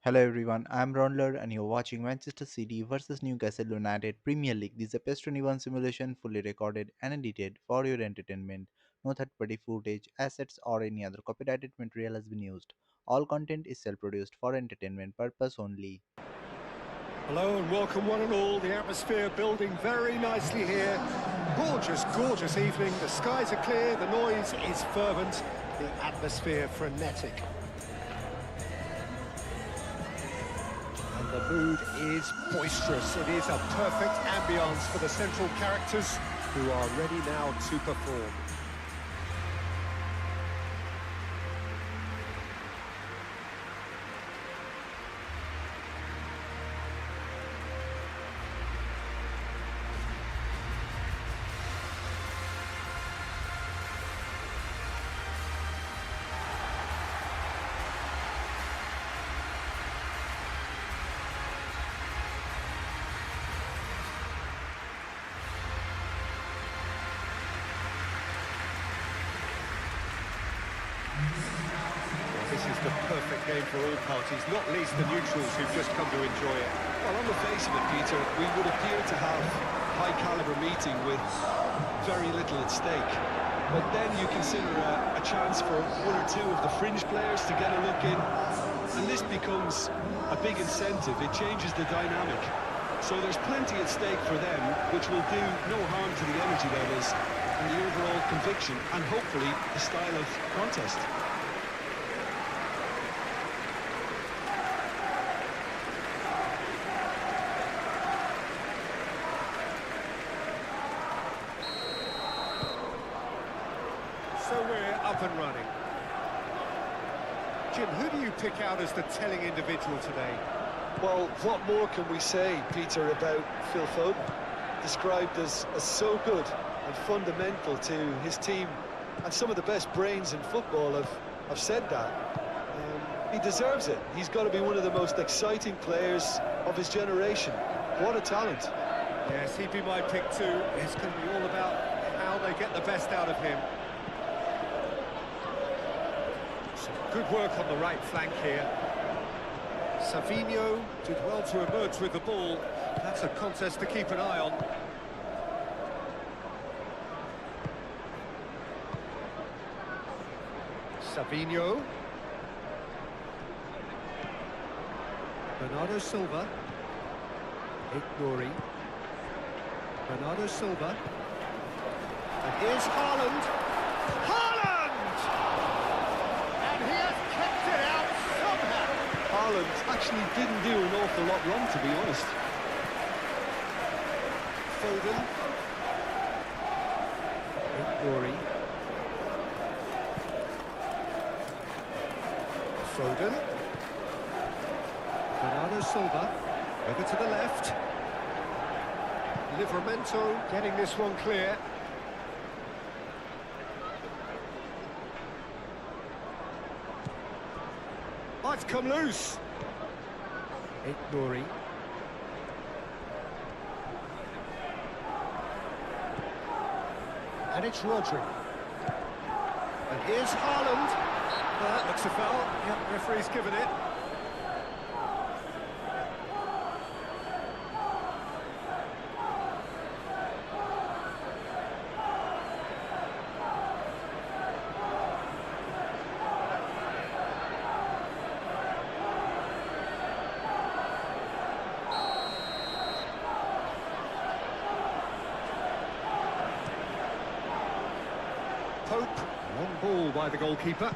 Hello everyone, I'm Raundler and you're watching Manchester City versus Newcastle United Premier League. This is a PES 21 simulation fully recorded and edited for your entertainment. No third-party footage, assets or any other copyrighted material has been used. All content is self-produced for entertainment purpose only. Hello and welcome one and all. The atmosphere building very nicely here. Gorgeous, gorgeous evening. The skies are clear, the noise is fervent, the atmosphere frenetic. And the mood is boisterous. It is a perfect ambience for the central characters who are ready now to perform. This is the perfect game for all parties, not least the neutrals who've just come to enjoy it. Well, on the face of it, Peter, we would appear to have high-caliber meeting with very little at stake. But then you consider a chance for one or two of the fringe players to get a look in, and this becomes a big incentive. It changes the dynamic. So there's plenty at stake for them, which will do no harm to the energy levels and the overall conviction, and hopefully the style of contest. So we're up and running. Jim, who do you pick out as the telling individual today? Well, what more can we say, Peter, about Phil Foden? Described as so good and fundamental to his team, and some of the best brains in football have said that. He deserves it. He's got to be one of the most exciting players of his generation. What a talent. Yes, he'd be my pick too. It's going to be all about how they get the best out of him. Some good work on the right flank here. Savinho did well to emerge with the ball. That's a contest to keep an eye on. Savinho. Bernardo Silva. Ignori. Bernardo Silva. And here's Haaland. Haaland! And he has kept it out somehow. Haaland actually didn't do an awful lot wrong, to be honest. Foden. Ignori. Foden. Bernardo Silva. Over to the left. Livramento getting this one clear. Oh, it's come loose. Ignori. And it's Rodri. And here's Haaland. That looks a foul. Yep, referee's given it. Pope, long ball by the goalkeeper.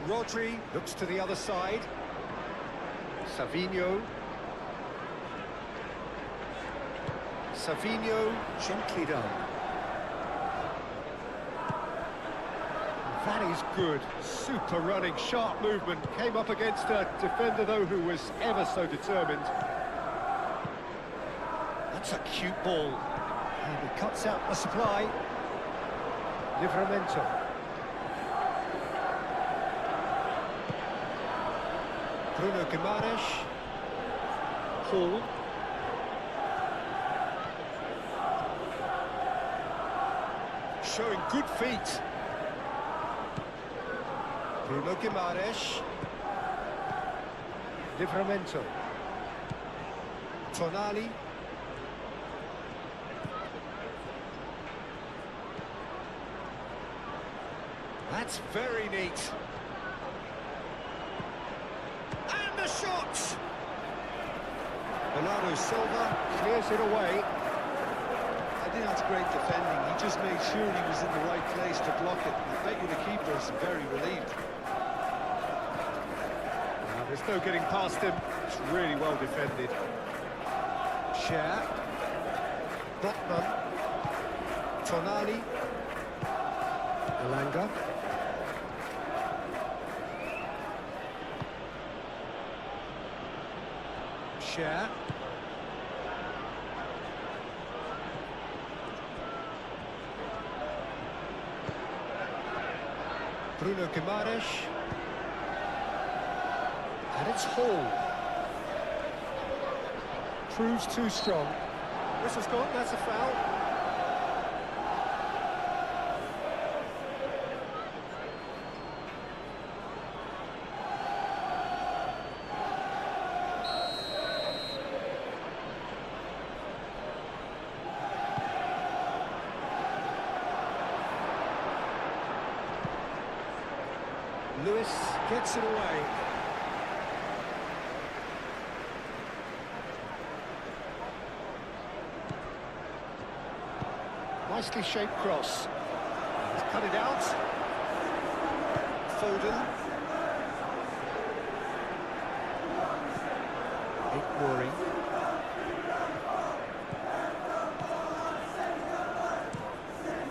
Rodri looks to the other side. Savinho. Savinho, gently done. That is good. Super running, sharp movement. Came up against a defender, though, who was ever so determined. That's a cute ball. And he cuts out the supply. Livramento. Bruno Guimaraes. Hall. Showing good feet. Bruno Guimaraes. Livramento. Tonali. That's very neat. And the shot! Bernardo Silva clears it away. I think that's great defending. He just made sure he was in the right place to block it. I bet you the keeper's very relieved. Now, there's no getting past him. It's really well defended. Cher. Botman. Tonali. Elanga. Cher. Bruno Guimaraes. And it's Hall. Proves too strong. Whistle's gone, that's a foul. Lewis gets it away. Nicely shaped cross. He's cut it out. Foden. Ignori.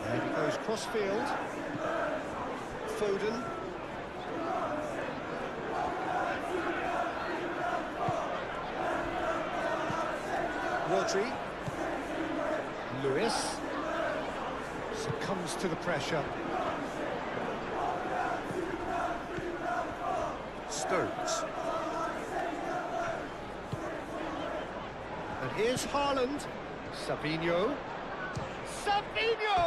And he goes cross-field. Foden. Rodri. Lewis. Succumbs to the pressure. Stones. And here's Haaland. Savinho. Savinho!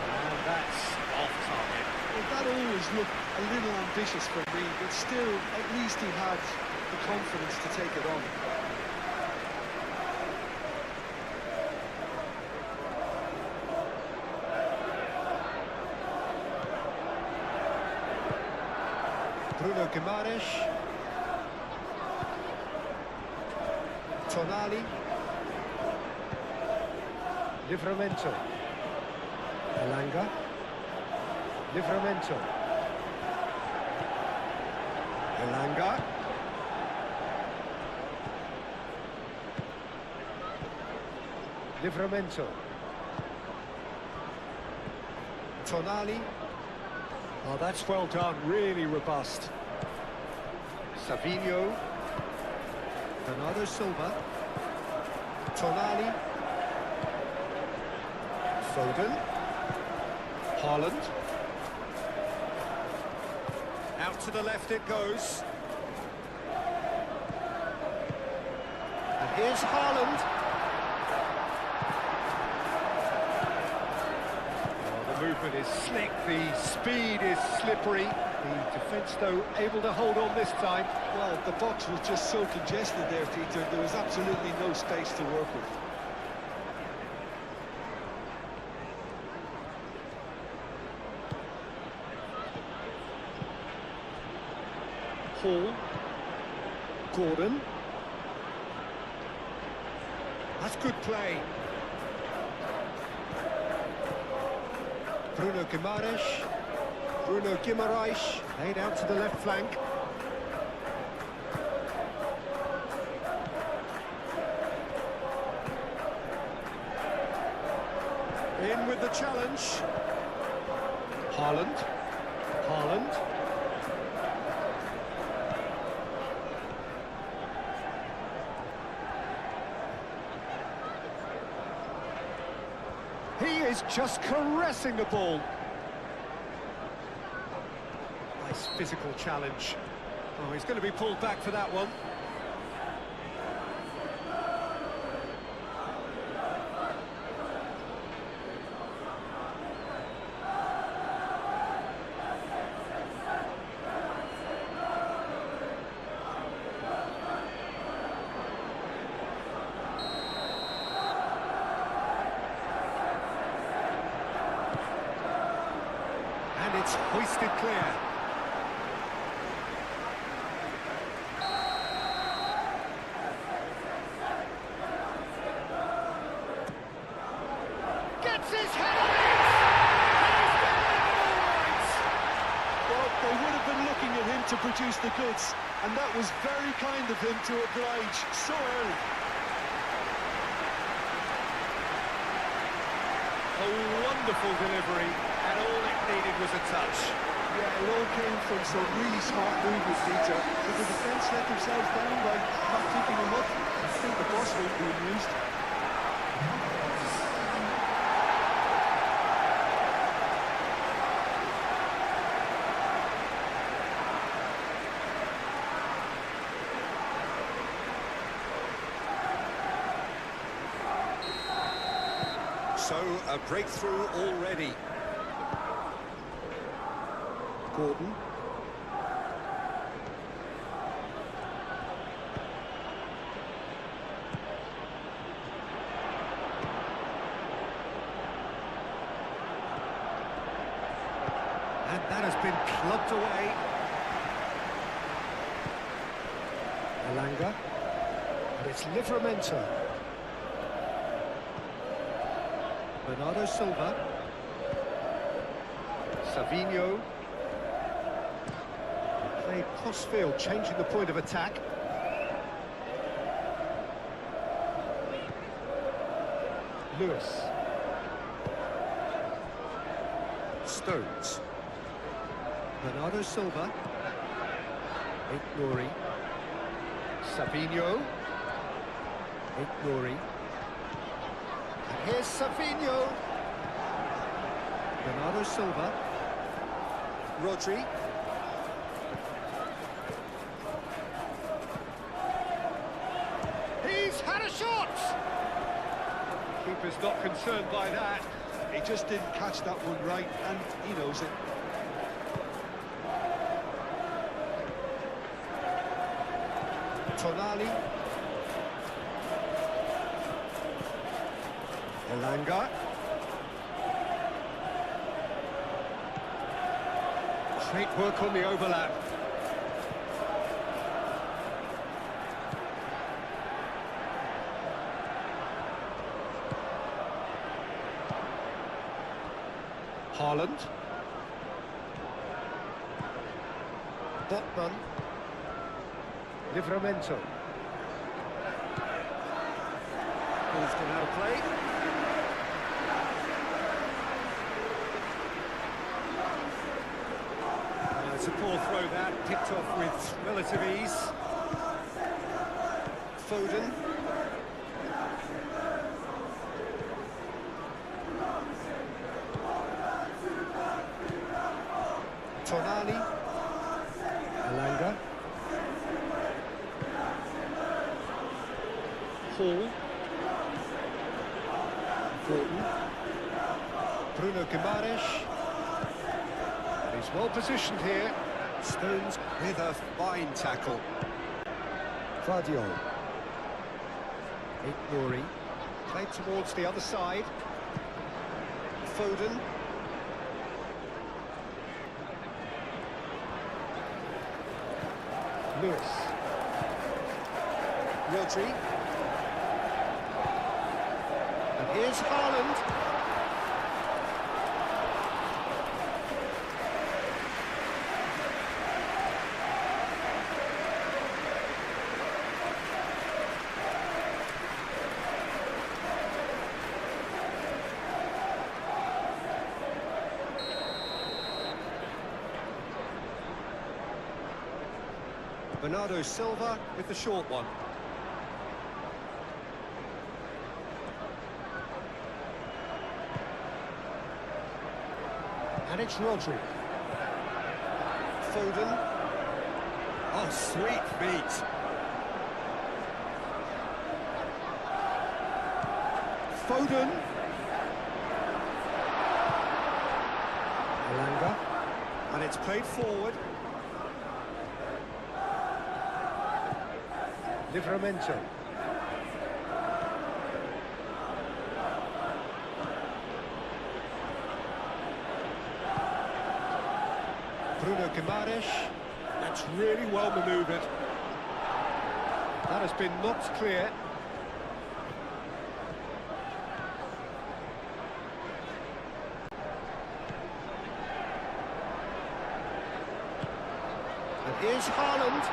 And that's off target. Well, that always looked a little ambitious for me, but still, at least he had the confidence to take it on. Bruno Guimaraes. Tonali. Livramento. Elanga. Livramento. Elanga. Livramento. Tonali. Oh, that's well done, really robust. Savinho. Bernardo Silva. Tonali. Foden. Haaland. Out to the left it goes. And here's Haaland. The movement is slick, the speed is slippery. The defence, though, able to hold on this time. Well, the box was just so congested there, Peter. There was absolutely no space to work with. Hall. Gordon. That's good play. Bruno Guimaraes. Bruno Guimaraes laid out to the left flank. In with the challenge. Haaland. Haaland. He is just caressing the ball. Nice physical challenge. Oh, he's going to be pulled back for that one. It's hoisted clear. Gets his head on it! He's got it all right! Well, they would have been looking at him to produce the goods, and that was very kind of him to oblige so early. A wonderful delivery, and all it needed was a touch. Yeah, it all came from some really smart movement, Peter. But the defence let themselves down by not keeping him up. I think the boss won't be amused. So, a breakthrough already. Gordon. And that has been plugged away. Alanga. And it's Livramento. Bernardo Silva. Savinho. Play cross-field, changing the point of attack. Lewis. Stones. Bernardo Silva. Nouri. Savinho. Nouri. And here's Savinho. Bernardo Silva. Rodri. He's had a shot! Keeper's not concerned by that. He just didn't catch that one right, and he knows it. Tonali. Elanga. Great work on the overlap. Haaland. Botman. Livramento. Ball's gone out of play. It's a poor throw that, picked off with relative ease. Foden. Tonali. Alanga. Hall. Gordon. Bruno Guimaraes. He's well positioned here. Stones with a fine tackle. Vardiol. Nouri. Played towards the other side. Foden. Lewis. Rodri. And here's Haaland. Bernardo Silva with the short one. And it's Rodri. Foden. Oh, sweet feet. Foden. Alanga. And it's played forward. Livramento. Bruno Guimaraes. That's really well manoeuvred. That has been knocked clear. And here's Haaland.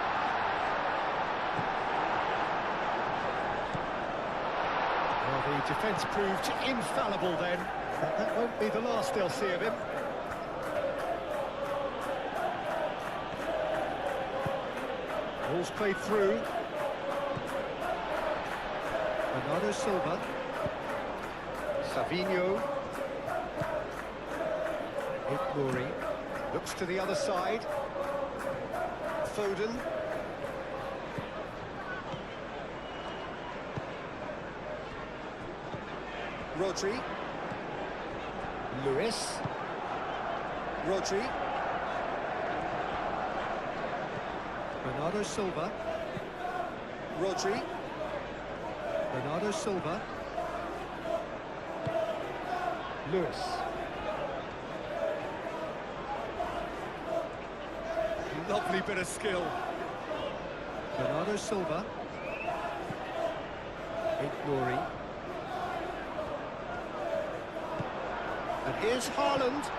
Well, the defence proved infallible then. But that won't be the last they'll see of him. Ball's played through. Bernardo Silva. Savinho. Ignori. Looks to the other side. Foden. Rodri. Lewis. Rodri. Bernardo Silva. Rodri. Bernardo Silva. Lewis. Lovely bit of skill. Bernardo Silva. Ignori. And here's Haaland.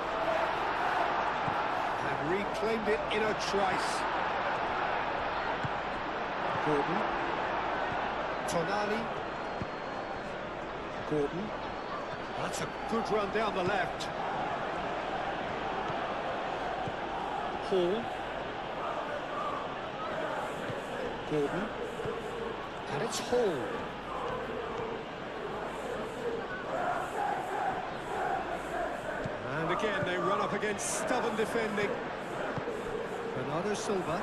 And reclaimed it in a trice. Gordon. Tonali. Gordon. That's a good run down the left. Hall. Gordon. And it's Hall. And again, they run up against stubborn defending. Bernardo Silva.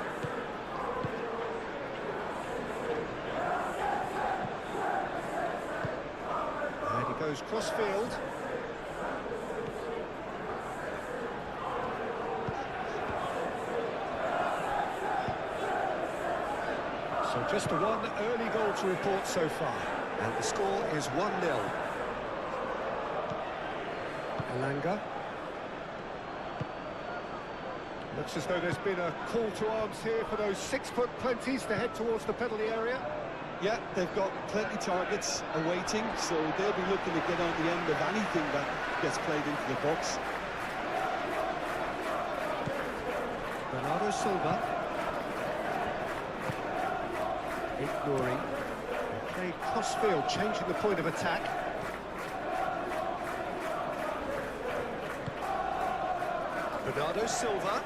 And he goes cross-field. So just one early goal to report so far. And the score is 1-0. Elanga. Looks as though there's been a call to arms here for those 6-foot plenties to head towards the penalty area. Yeah, they've got plenty targets awaiting, so they'll be looking to get on the end of anything that gets played into the box. Bernardo Silva. Ignori. They cross-field, changing the point of attack. Bernardo Silva.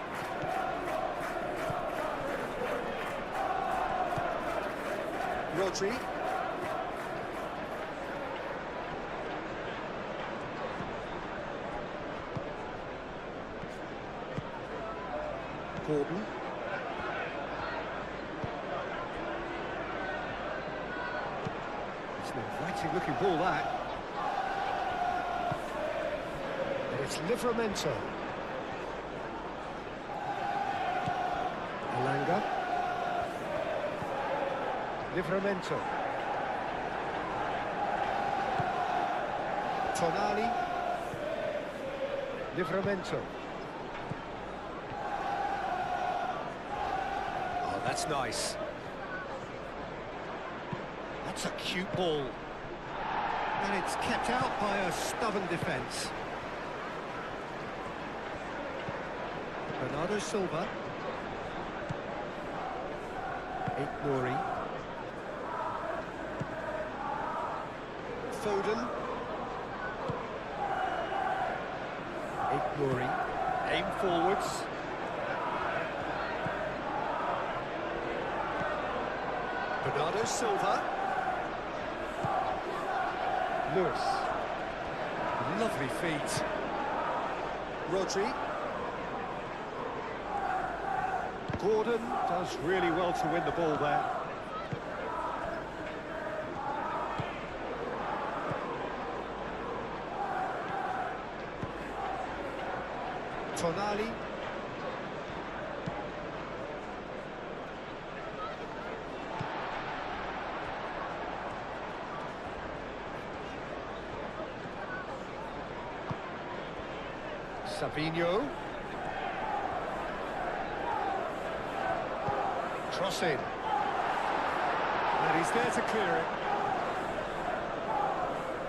Rodri. Gordon. It's an inviting looking ball, that. And it's Livramento. Elanga. Livramento. Tonali. Livramento. Oh, that's nice. That's a cute ball. And it's kept out by a stubborn defence. Bernardo Silva. Ignori. Foden. Ignori. Aim forwards. Bernardo Silva. Lewis. Lovely feet. Rodri. Gordon does really well to win the ball there. Tonali. Savinho. Cross in. And he's there to clear it.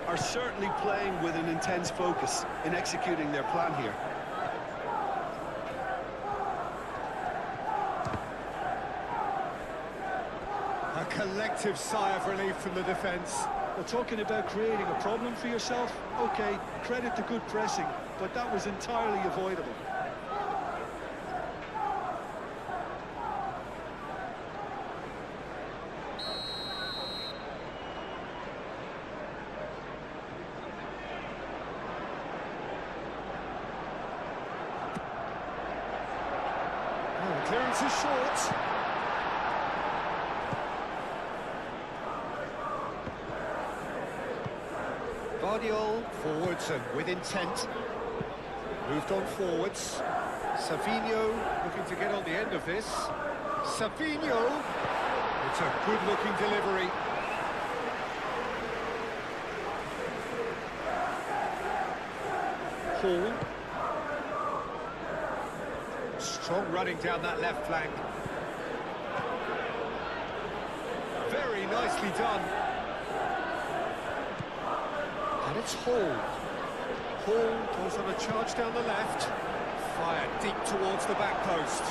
Are certainly playing with an intense focus in executing their plan here. A collective sigh of relief from the defence. Well, talking about creating a problem for yourself, okay, credit to good pressing, but that was entirely avoidable. Oh, the clearance is short. Guardiola forwards and with intent. Moved on forwards. Savinho looking to get on the end of this. Savinho. It's a good-looking delivery. Hall. Strong running down that left flank. Very nicely done. And it's Hall. Hall goes on a charge down the left. Fired deep towards the back post.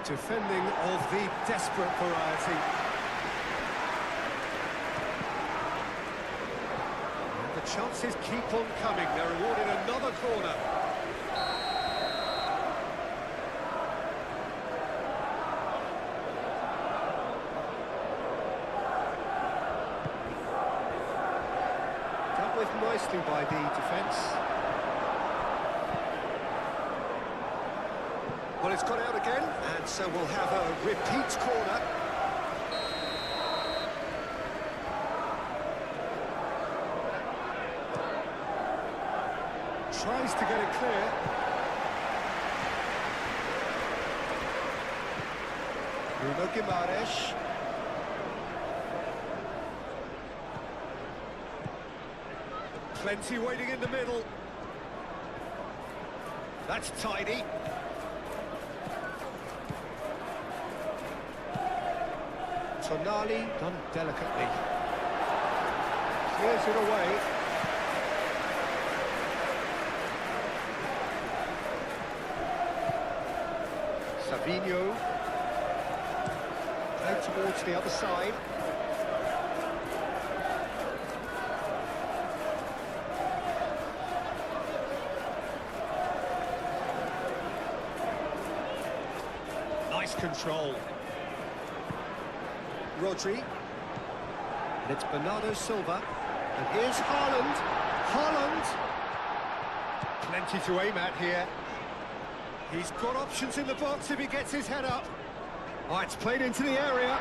Defending of the desperate variety. And the chances keep on coming. They're awarded another corner. Dealt with nicely by the defence. Well, it's gone out again, and so we'll have a repeat corner. Tries to get it clear. Bruno Guimaraes. Plenty waiting in the middle. That's tidy. Tonali done delicately. Clears it away. Savinho. Out towards the other side. Nice control. Rodri. And it's Bernardo Silva. And here's Haaland. Haaland. Plenty to aim at here. He's got options in the box if he gets his head up. Oh, it's played into the area.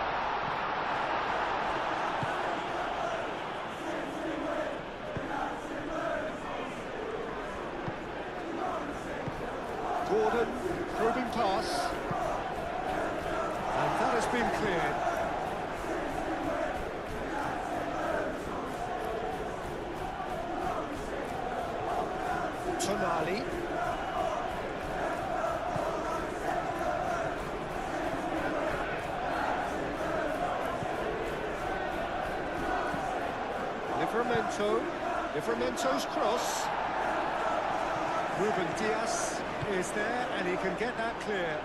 Gordon, probing pass. And that has been cleared. Tonali. Livramento's cross. Ruben Dias is there, and he can get that clear.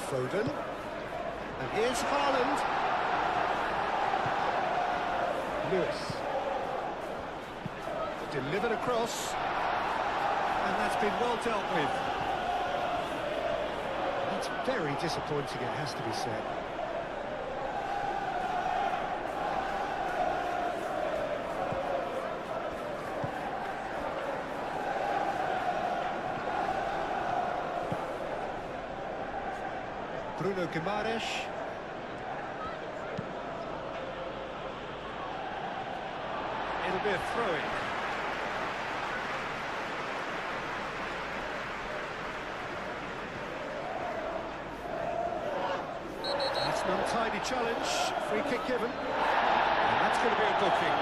Foden. And here's Haaland. Lewis. Delivered across. And that's been well dealt with. That's very disappointing, it has to be said. Bruno Guimaraes. It'll be a throw-in. That's an untidy challenge. Free kick given. And that's going to be a booking.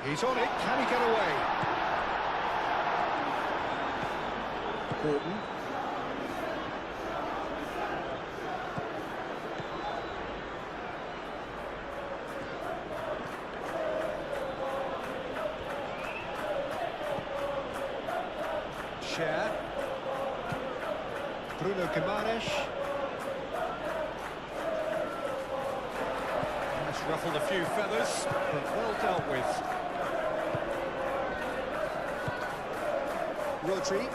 He's on it, can he get away? Gordon. Cher. Bruno Guimaraes. That's ruffled a few feathers, but well dealt with. Rodri.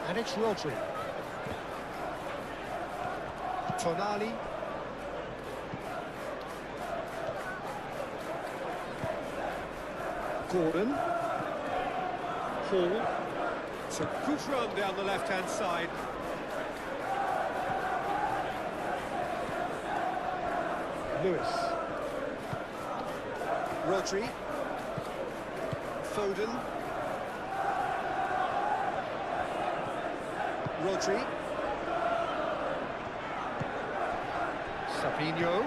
And it's Rodri. Tonali. Gordon. Hall. It's a good run down the left-hand side. Lewis. Rodri. Foden. Rodri. Savinho.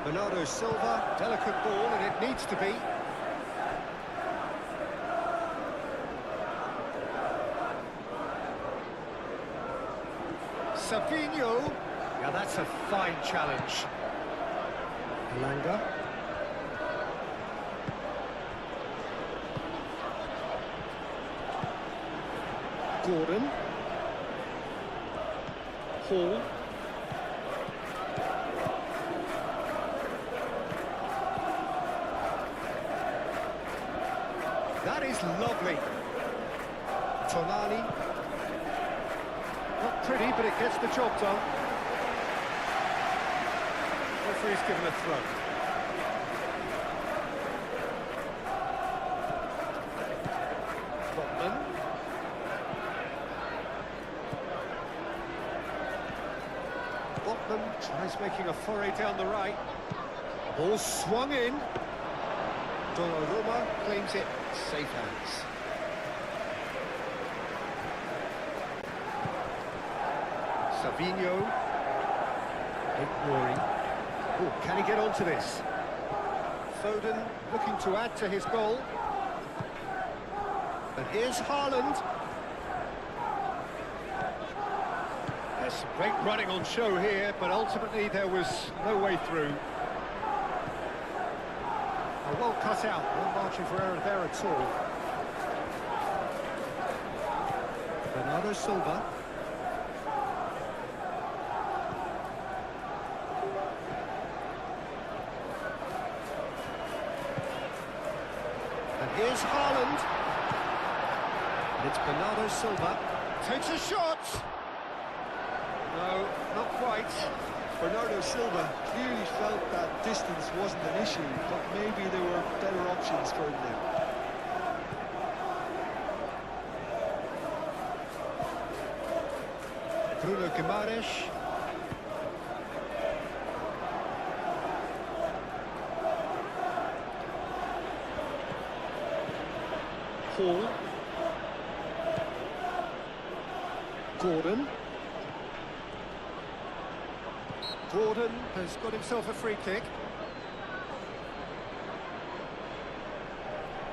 Bernardo Silva. Delicate ball, and it needs to be. Savinho. Yeah, that's a fine challenge. Elanga. Gordon. Hall. That is lovely. Tonali. Not pretty, but it gets the job done. Referee's given a throw. Botman. Botman tries making a foray down the right. Ball swung in. Donnarumma claims it. Safe hands. Savinho. Ignoring. Oh, can he get onto this? Foden looking to add to his goal. And here's Haaland. There's some great running on show here, but ultimately there was no way through. A well cut out, no margin for error there at all. Bernardo Silva. And here's Haaland. And it's Bernardo Silva. Takes a shot! No, not quite. Bernardo Silva clearly felt that distance wasn't an issue, but maybe there were better options for him there. Bruno Guimaraes. Hall. Gordon. Gordon has got himself a free kick.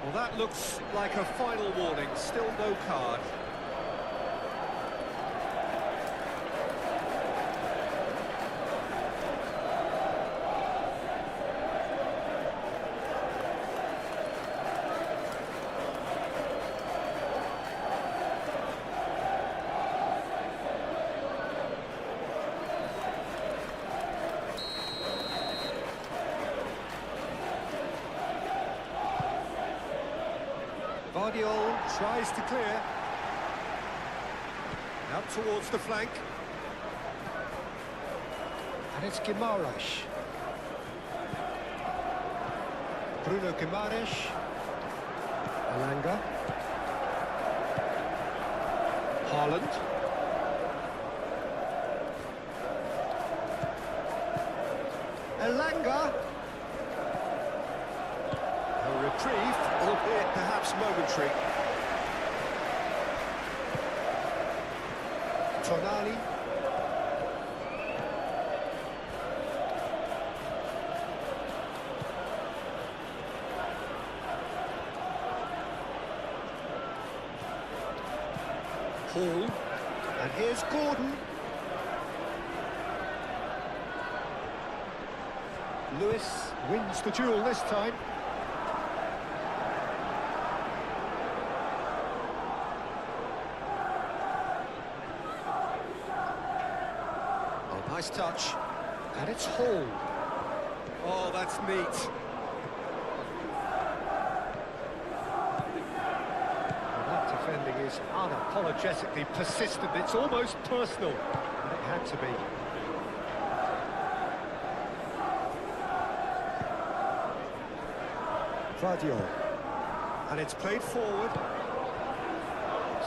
Well, that looks like a final warning, still no card. Guardiola tries to clear. Out towards the flank. And it's Guimaraes. Bruno Guimaraes. Elanga. Haaland. Elanga. A reprieve, albeit perhaps momentary. Tonali. Hall. And here's Gordon. Lewis wins the duel this time. Oh, nice touch. And it's Hall. Oh, that's neat. Well, that defending is unapologetically persistent. It's almost personal. And it had to be. Vadio. And it's played forward.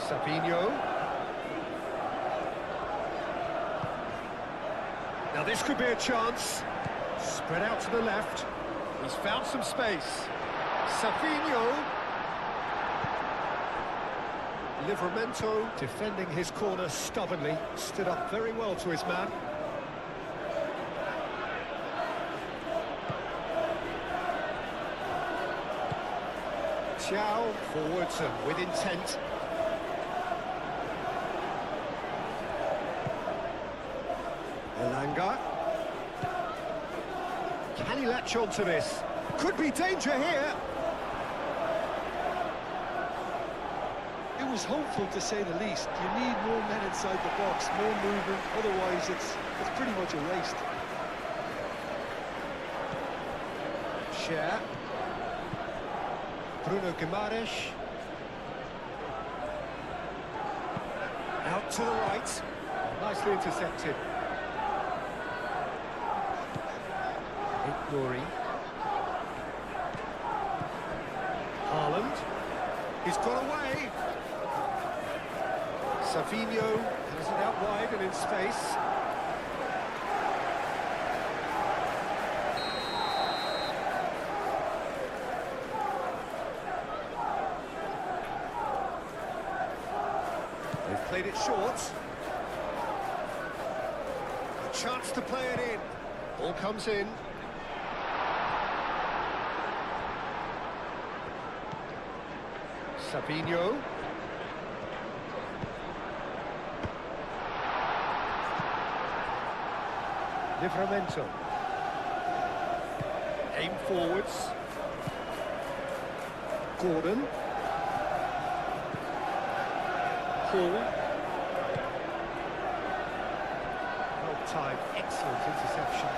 Savinho. Now this could be a chance. Spread out to the left. He's found some space. Savinho. Livramento defending his corner stubbornly. Stood up very well to his man. Thiaw forwards and with intent. Elanga. Can he latch on to this? Could be danger here. It was hopeful to say the least. You need more men inside the box, more movement, otherwise it's pretty much erased. Share. Bruno Guimaraes. Out to the right. Nicely intercepted. Glory. Haaland. He's got away. Savinho has it out wide and in space. They've played it short. A chance to play it in. Ball comes in. Savinho. Livramento. Aim forwards. Gordon. Hall. Well timed, excellent interception.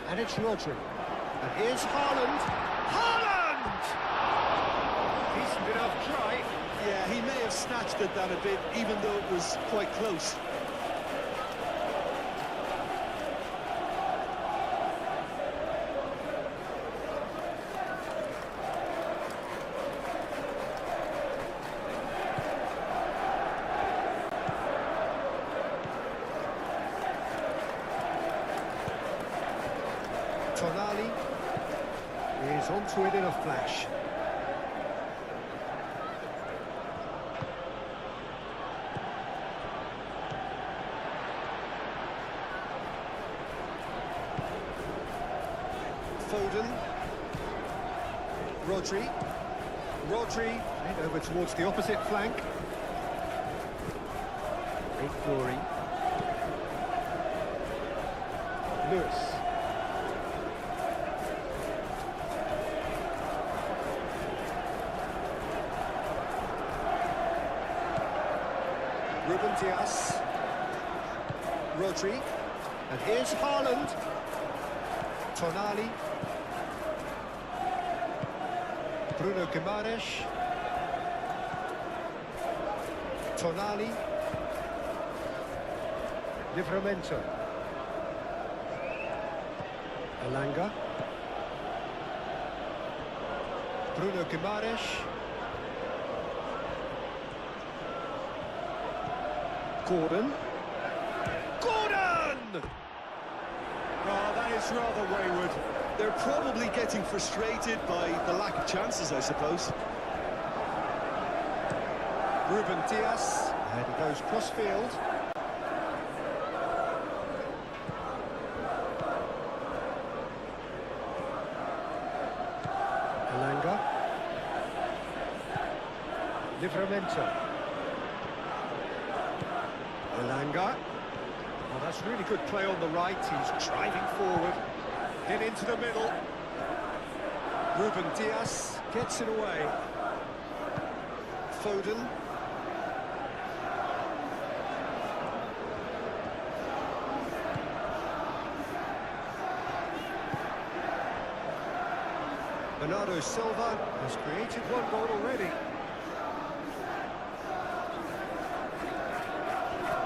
And it's Rodri. And here's Haaland. Haaland! Decent enough try. Yeah, he may have snatched at that a bit, even though it was quite close. Tonali is onto it in a flash. Foden. Rodri. Rodri played over towards the opposite flank. Great glory. Lewis. Ruben Dias. Rodri. And here's Haaland. Tonali. Bruno Guimaraes. Tonali. Livramento. Elanga. Bruno Guimaraes. Gordon. Gordon! Oh, that is rather wayward. They're probably getting frustrated by the lack of chances, I suppose. Ruben Diaz. And he goes cross-field. Elanga. Livramento. Elanga. Oh, that's really good play on the right. He's driving forward. In into the middle. Ruben Diaz gets it away. Foden. Bernardo Silva has created one goal already.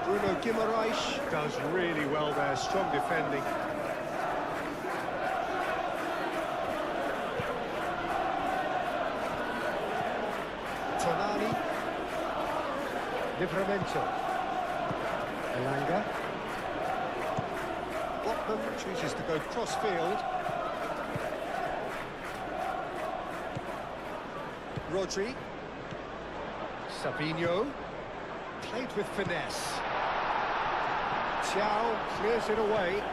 Bruno Guimaraes does really well there, strong defending. Tonali. Livramento. Elanga. Botman chooses to go cross-field. Rodri. Savinho. Played with finesse. Thiaw clears it away.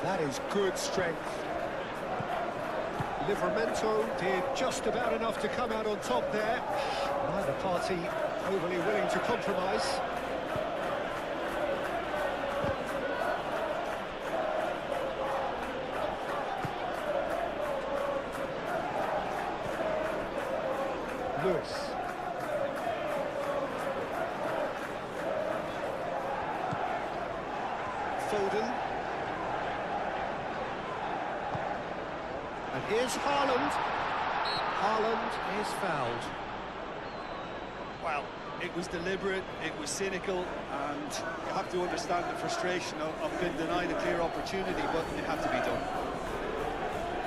That is good strength. Livramento did just about enough to come out on top there. Neither party overly willing to compromise. Lewis. Foden. And here's Haaland. Haaland is fouled. Well, it was deliberate, it was cynical, and you have to understand the frustration of being denied a clear opportunity, but it had to be done.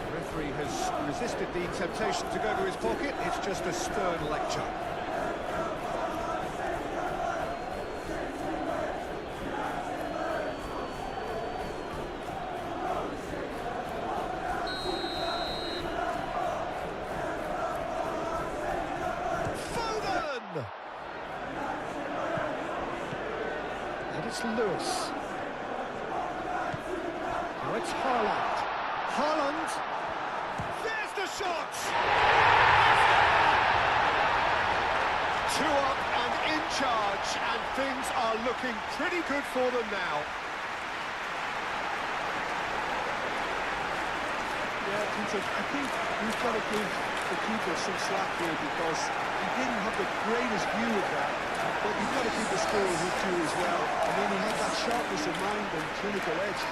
The referee has resisted the temptation to go to his pocket. It's just a stern lecture. Foden! And it's Lewis. Now it's Haaland. Haaland! There's the shot! Two up and in charge, and things are looking pretty good for them now. Yeah, Peter, I think we've got to give the keeper some slack here because he didn't have the greatest view of that, but you've got to give the scorer his due as well. I mean, he had that sharpness of mind and clinical edge.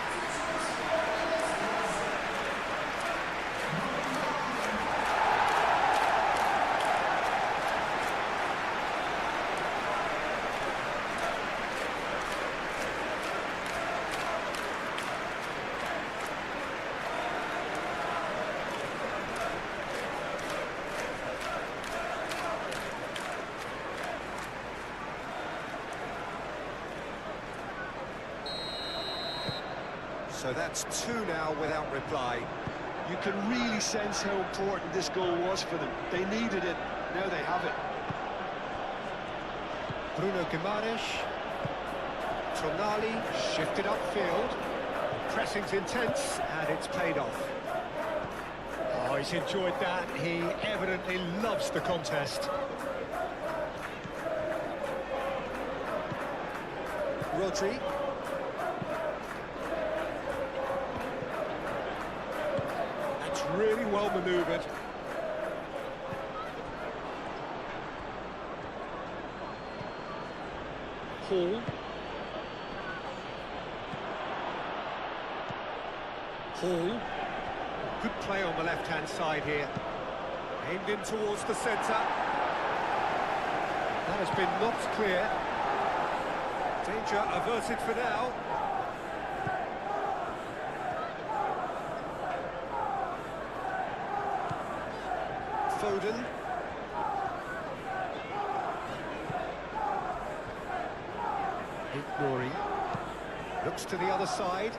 So that's two now without reply. You can really sense how important this goal was for them. They needed it, now they have it. Bruno Guimaraes. Tonali shifted upfield. Pressing's intense, and it's paid off. Oh, he's enjoyed that. He evidently loves the contest. Rodri. That's really well manoeuvred. Hall. Hall. Good play on the left-hand side here. Aimed in towards the centre. That has been knocked clear. Danger averted for now. Foden. Ignoring. Looks to the other side.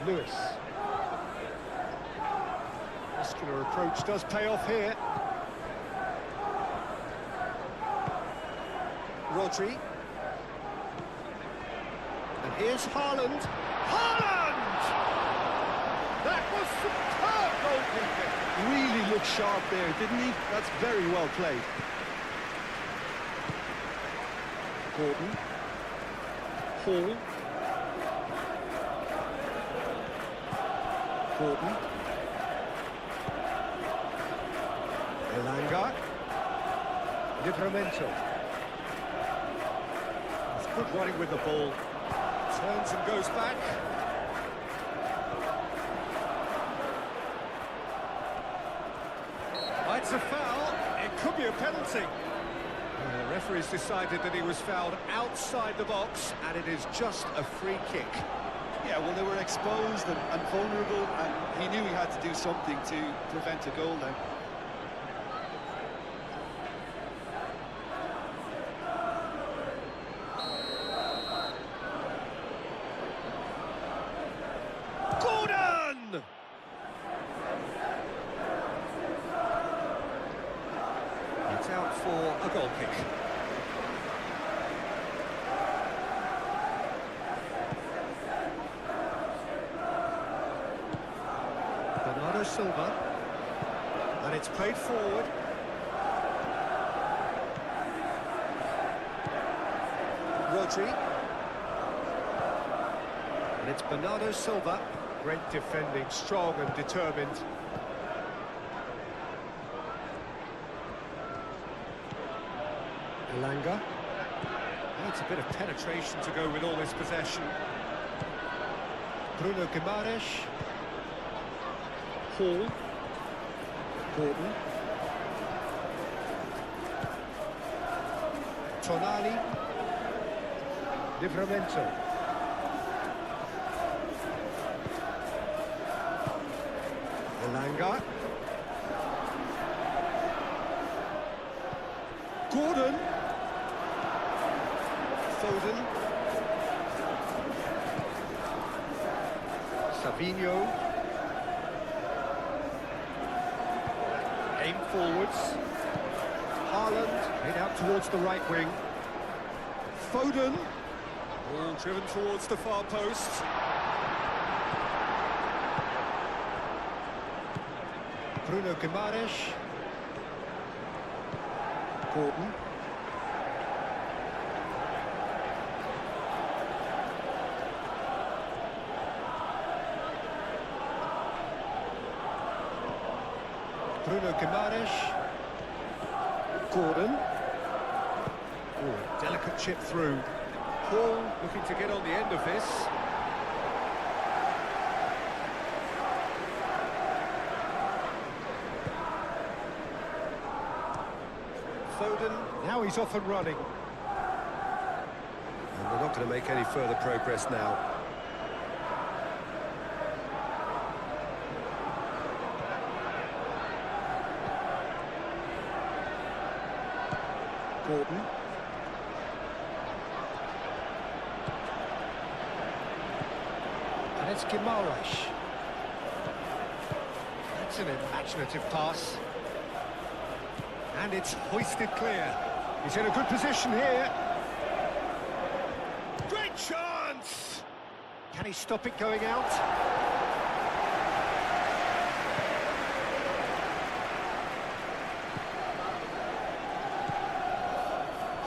Lewis. Muscular approach does pay off here. Rodri. And here's Haaland. Haaland! That was superb goalkeeping. Really looked sharp there, didn't he? That's very well played. Gordon. Hall. Gordon. Elanga. Livramento. He's good running with the ball. Turns and goes back. It's a foul. It could be a penalty. And the referee's decided that he was fouled outside the box, and it is just a free kick. Yeah, well, they were exposed and vulnerable, and he knew he had to do something to prevent a goal then. Gordon! It's out for a goal kick. Bernardo Silva, and it's played forward. Rodri, and it's Bernardo Silva. Great defending, strong and determined. Elanga. Needs a bit of penetration to go with all this possession. Bruno Guimaraes. Hall. Gordon. Tonali. Livramento. Elanga. Gordon. Foden. Savinho. Aim forwards. Haaland made out towards the right wing. Foden. Ball driven towards the far post. Bruno Guimaraes. Gordon. Bruno Guimaraes. Gordon. Oh, delicate chip through. Hall looking to get on the end of this. Foden, now he's off and running. And they're not going to make any further progress now. Gordon. And it's Guimaraes. That's an imaginative pass. And it's hoisted clear. He's in a good position here. Great chance! Can he stop it going out?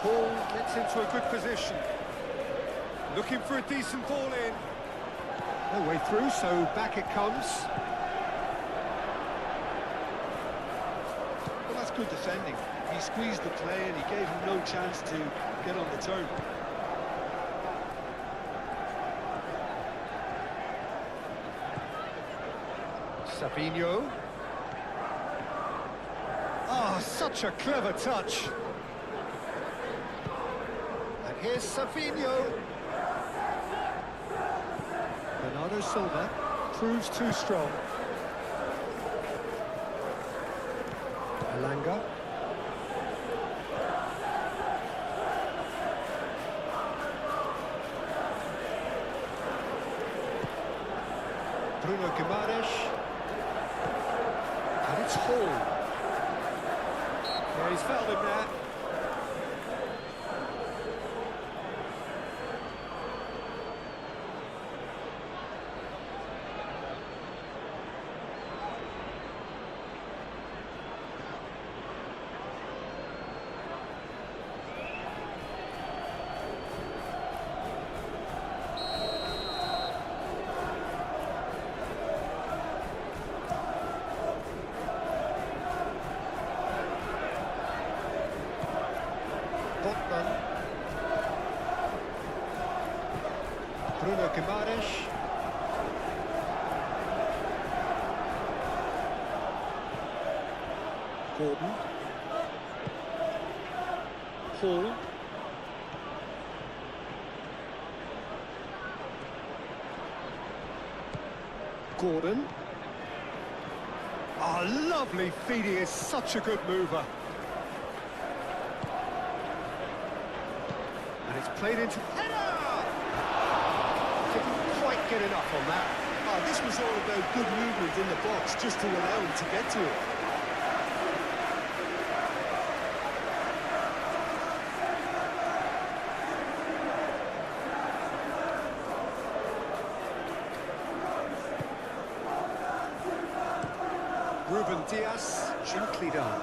Hall gets into a good position. Looking for a decent ball in. No way through, so back it comes. Well, that's good defending. He squeezed the play and he gave him no chance to get on the turn. Savinho. Oh, such a clever touch. And here's Savinho. Bernardo Silva proves too strong. Elanga. Bruno Guimaraes. And it's Hall. Yeah, he's fouled him there. Bruno Guimaraes. Gordon. Hall. Gordon. Oh, lovely feed, he is such a good mover. And it's played into... Header! Didn't quite get enough on that. Oh, this was all about good movement in the box, just to allow him to get to it. Ruben Diaz, gently done.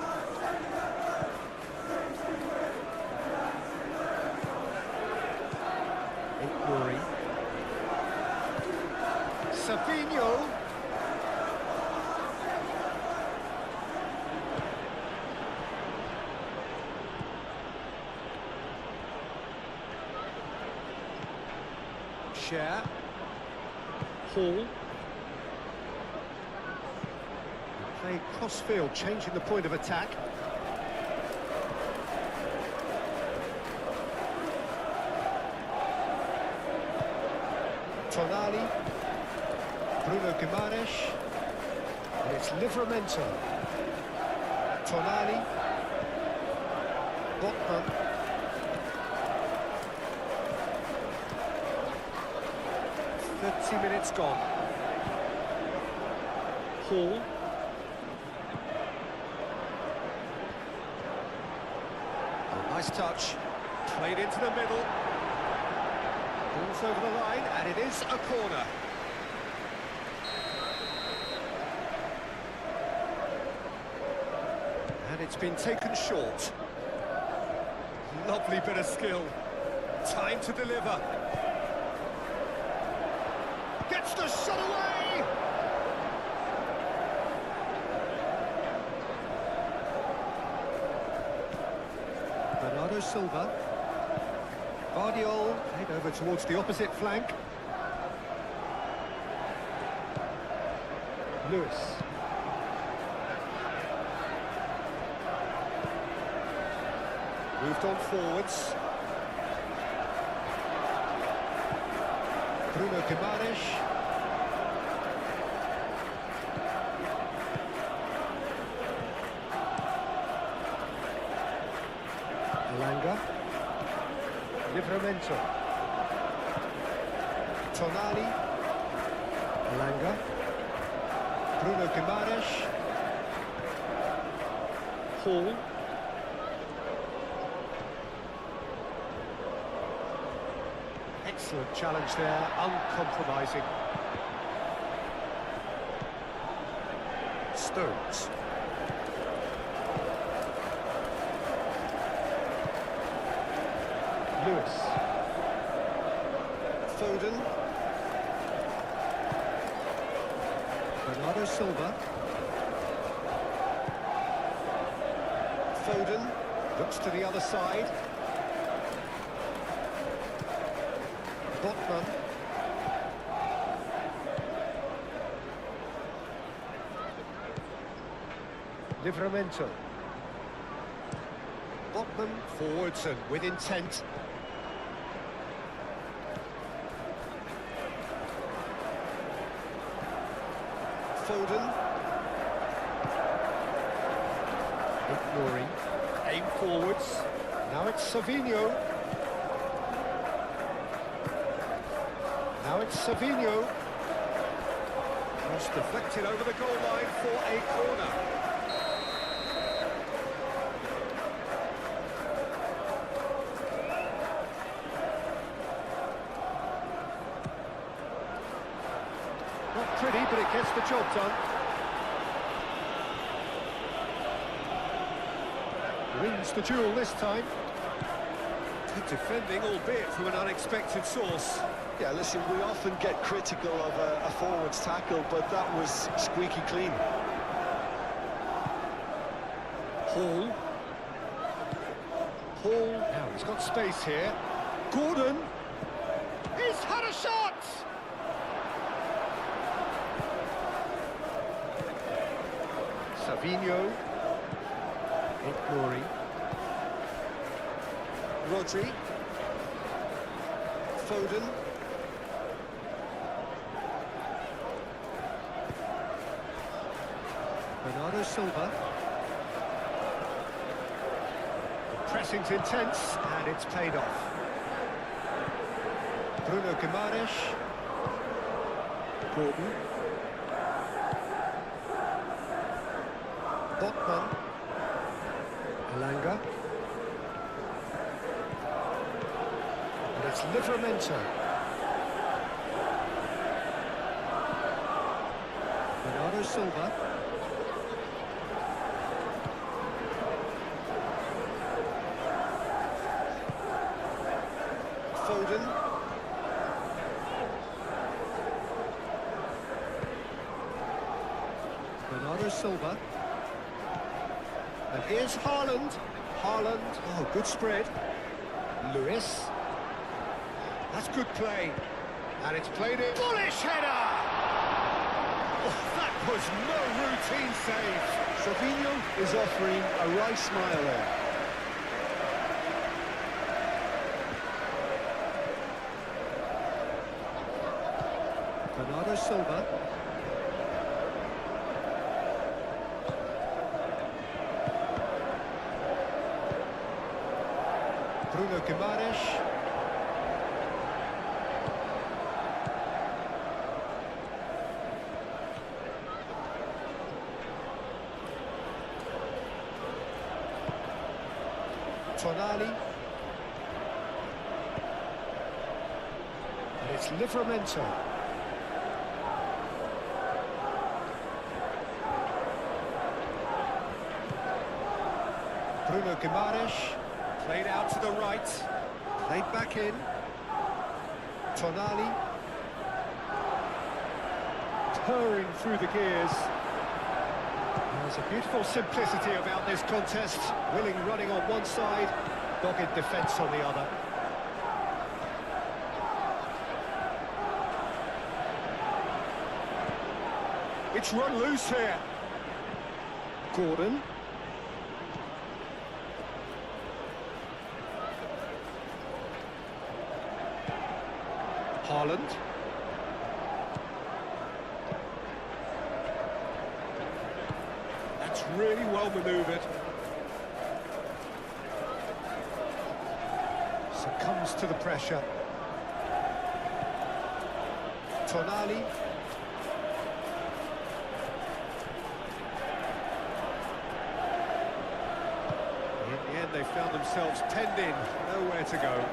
Murray. Savinho. Share. Hall. Play cross-field, changing the point of attack. Tonali. Bruno Guimaraes. And it's Livramento. Tonali. Botman. Minutes gone. Hall. Oh, nice touch. Played into the middle. Ball's over the line, and it is a corner. And it's been taken short. Lovely bit of skill. Time to deliver. Gets the shot away! Bernardo Silva. Guardiola, head over towards the opposite flank. Lewis. Moved on forwards. Bruno Guimaraes. Elanga. Livramento. Tonali. Elanga. Bruno Guimaraes. Hall. Excellent challenge there, uncompromising. Stones. Lewis. Foden. Bernardo Silva. Foden looks to the other side. Botman. Livramento. Botman forwards and with intent. Foden. Ignoring. Aim forwards. Now it's Savinho. Now it's Savinho. Cross deflected over the goal line for a corner. Not pretty, but it gets the job done. Wins the duel this time. Good defending, albeit from an unexpected source. Yeah, listen, we often get critical of a forward's tackle, but that was squeaky clean. Hall. Hall. Now he's got space here. Gordon. He's had a shot! Savinho. Ignoring. Rodri. Foden. Bernardo Silva. The pressing's intense, and it's paid off. Bruno Guimaraes. Gordon. Botman. Elanga. And it's Livramento. Bernardo Silva. Foden. Bernardo Silva. And here's Haaland. Haaland. Oh, good spread. Lewis. That's good play. And it's played in. Bullish header! Oh, that was no routine save. Savinho is offering a wry smile there. Bernardo Silva. Bruno Guimaraes. Tonali. And it's Livramento. Bruno Guimaraes, played out to the right, played back in. Tonali, purring through the gears. There's a beautiful simplicity about this contest. Willing running on one side, dogged defence on the other. It's run loose here. Gordon. Haaland. That's really well manoeuvred. Succumbs to the pressure. Tonali. In the end, they found themselves penned in, nowhere to go.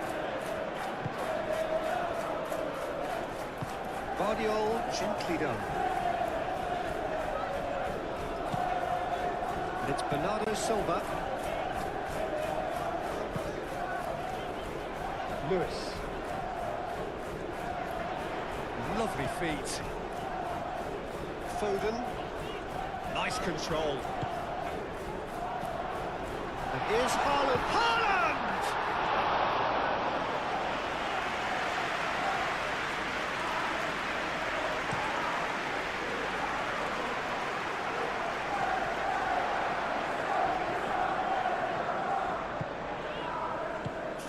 Guardiola, gently done. And it's Bernardo Silva. Lewis. Lovely feet. Foden. Nice control. And here's Haaland. Haaland!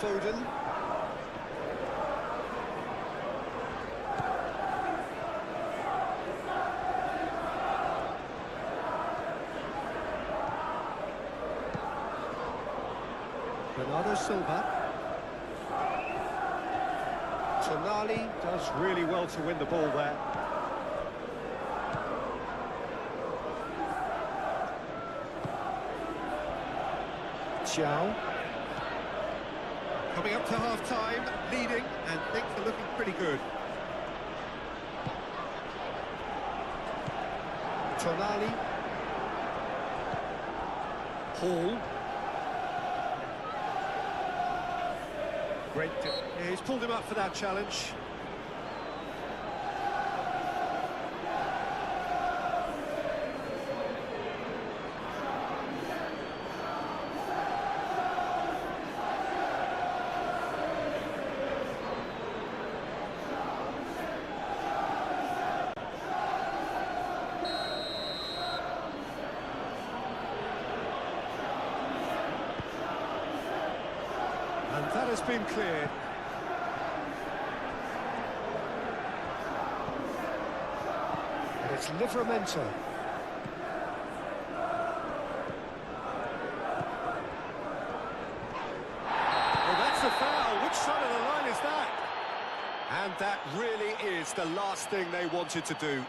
Foden. Bernardo Silva. Tonali does really well to win the ball there. Xiao. Coming up to half-time, leading, and things are looking pretty good. Tonali. Hall. Great. Yeah, he's pulled him up for that challenge. And that has been cleared. And it's Livramento. Oh, that's a foul. Which side of the line is that? And that really is the last thing they wanted to do.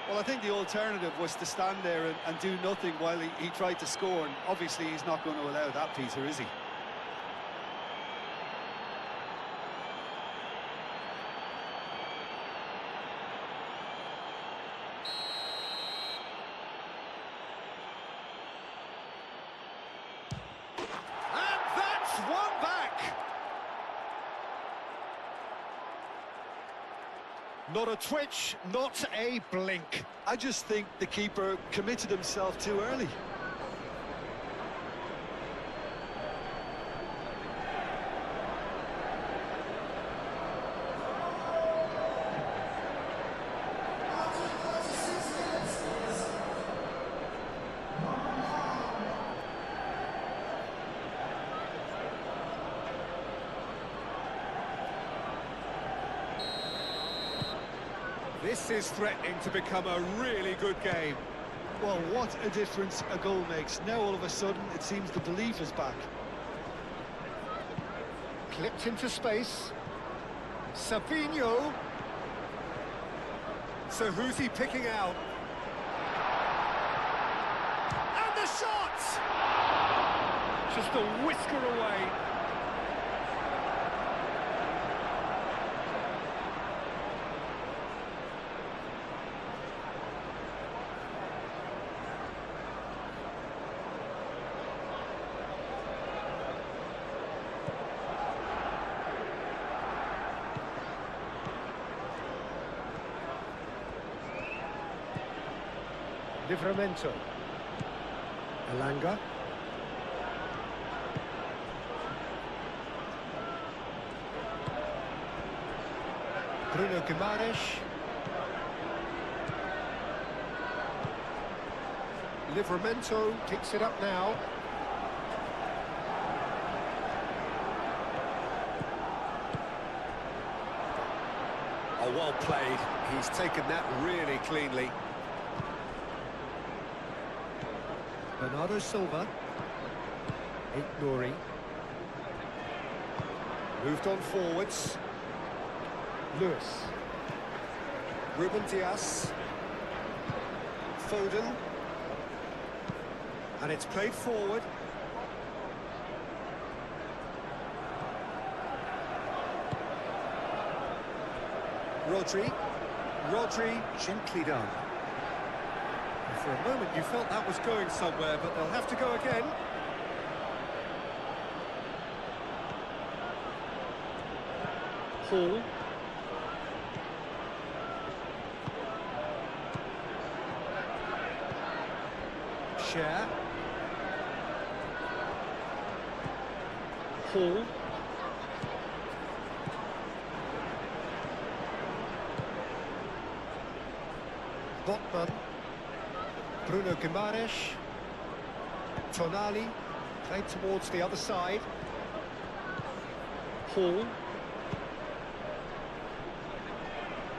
Well, I think the alternative was to stand there and do nothing while he tried to score, and obviously he's not going to allow that, Peter, is he? And that's one back. Not a twitch, not a blink. I just think the keeper committed himself too early. This is threatening to become a really good game. Well, what a difference a goal makes. Now all of a sudden it seems the belief is back. Clipped into space. Savinho. So who's he picking out? And the shot! Just a whisker away. Livramento. Elanga. Bruno Guimaraes. Livramento picks it up now. Oh, well played. He's taken that really cleanly. Bernardo Silva. Nuri. Moved on forwards. Lewis. Ruben Dias. Foden. And it's played forward. Rodri, gently done. For a moment you felt that was going somewhere, but they'll have to go again. Hall. Share. Hall. Botman. Bruno Guimaraes. Tonali. Played towards the other side. Hall.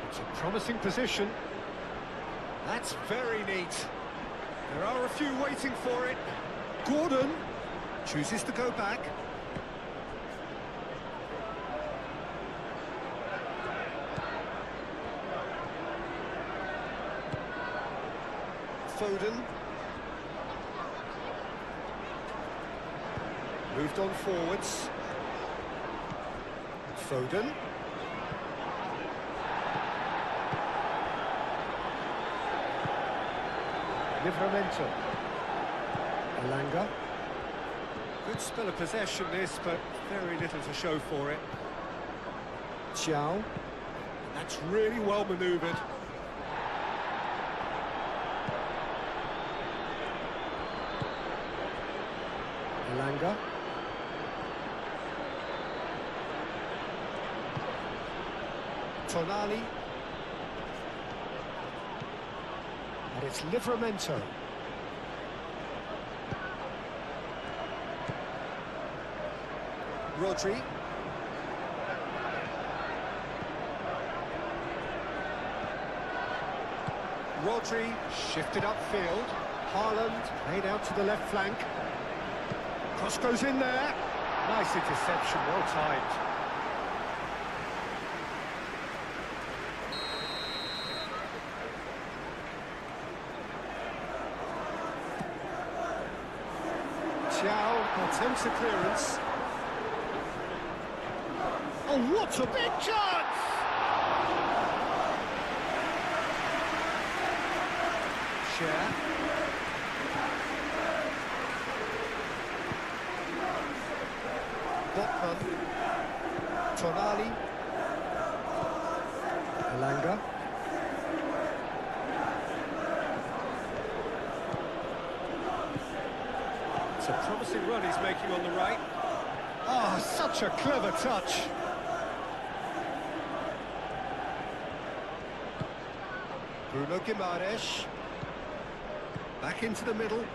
It's a promising position. That's very neat. There are a few waiting for it. Gordon chooses to go back. Foden. Moved on forwards. Foden. Livramento. Elanga. Good spell of possession this, but very little to show for it. Xiao. That's really well manoeuvred. Elanga. Tonali. And it's Livramento. Rodri. Rodri shifted upfield. Haaland made out to the left flank. Cross goes in there. Nice interception, well timed. Xiao attempts a clearance. Oh, what a big chance! Share. Botman. Tonali. Elanga. It's a promising run he's making on the right. Ah, such a clever touch. Bruno Guimaraes. Back into the middle.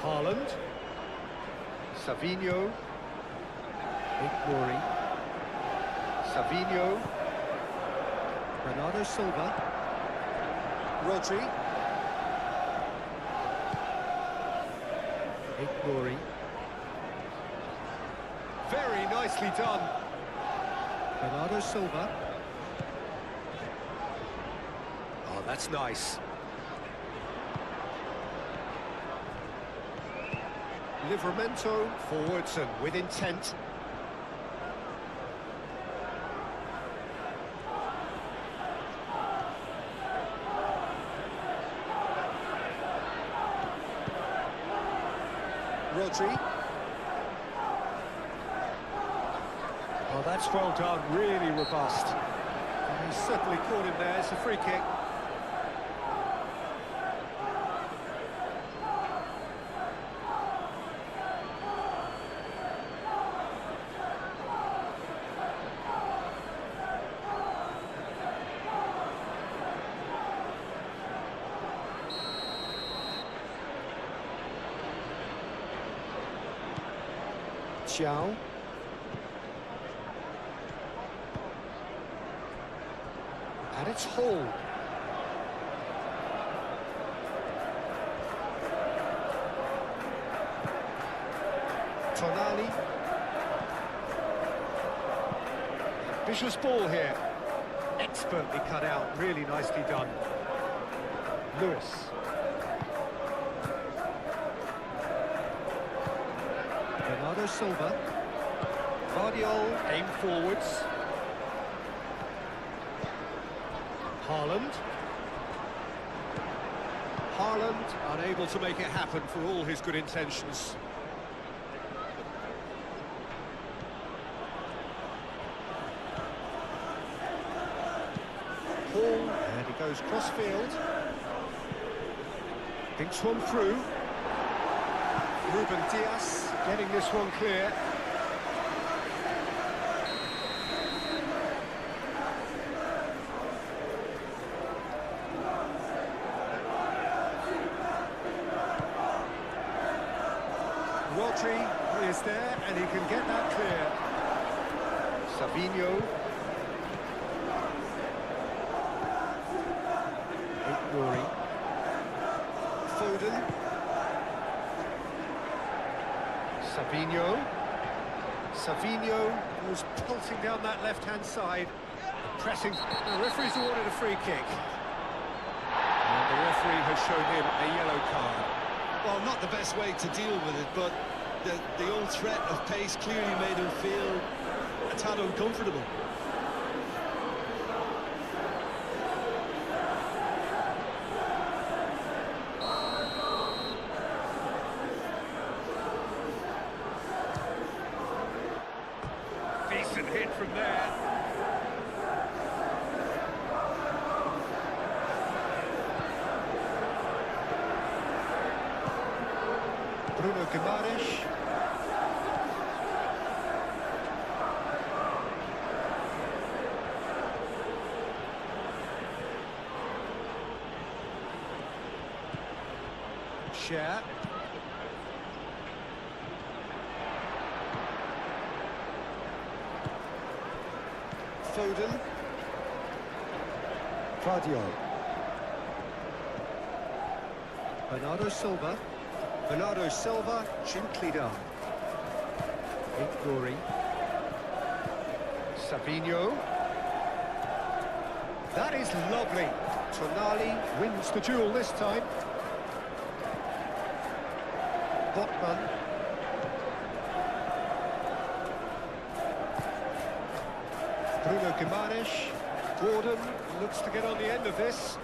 Haaland. Savinho. Ignoring. Savinho. Bernardo Silva. Rodri. Ignoring. Very nicely done. Bernardo Silva. Oh, that's nice. Livramento forwards and with intent. Rodri. Oh, that's well done, really robust. And he's certainly caught him there, it's a free kick. Xiao. And it's Hall. Tonali. Ambitious ball here. Expertly cut out, really nicely done. Lewis. Bernardo Silva. Guardiola aim forwards. Haaland. Haaland unable to make it happen for all his good intentions. Paul, and he goes cross-field. Thinks one through. Ruben Dias getting this one clear. Fabinho. Rory. Foden. Savinho was pulsing down that left-hand side, pressing. The referee's awarded a free kick. And the referee has shown him a yellow card. Well, not the best way to deal with it, but the old threat of pace clearly made him feel a tad uncomfortable. Decent hit from there. Bruno Guimaraes. Share. Foden. Cardio. Bernardo Silva, gently done. Rory. Savinho. That is lovely. Tonali wins the duel this time. Botman. Bruno Guimaraes. Gordon looks to get on the end of this.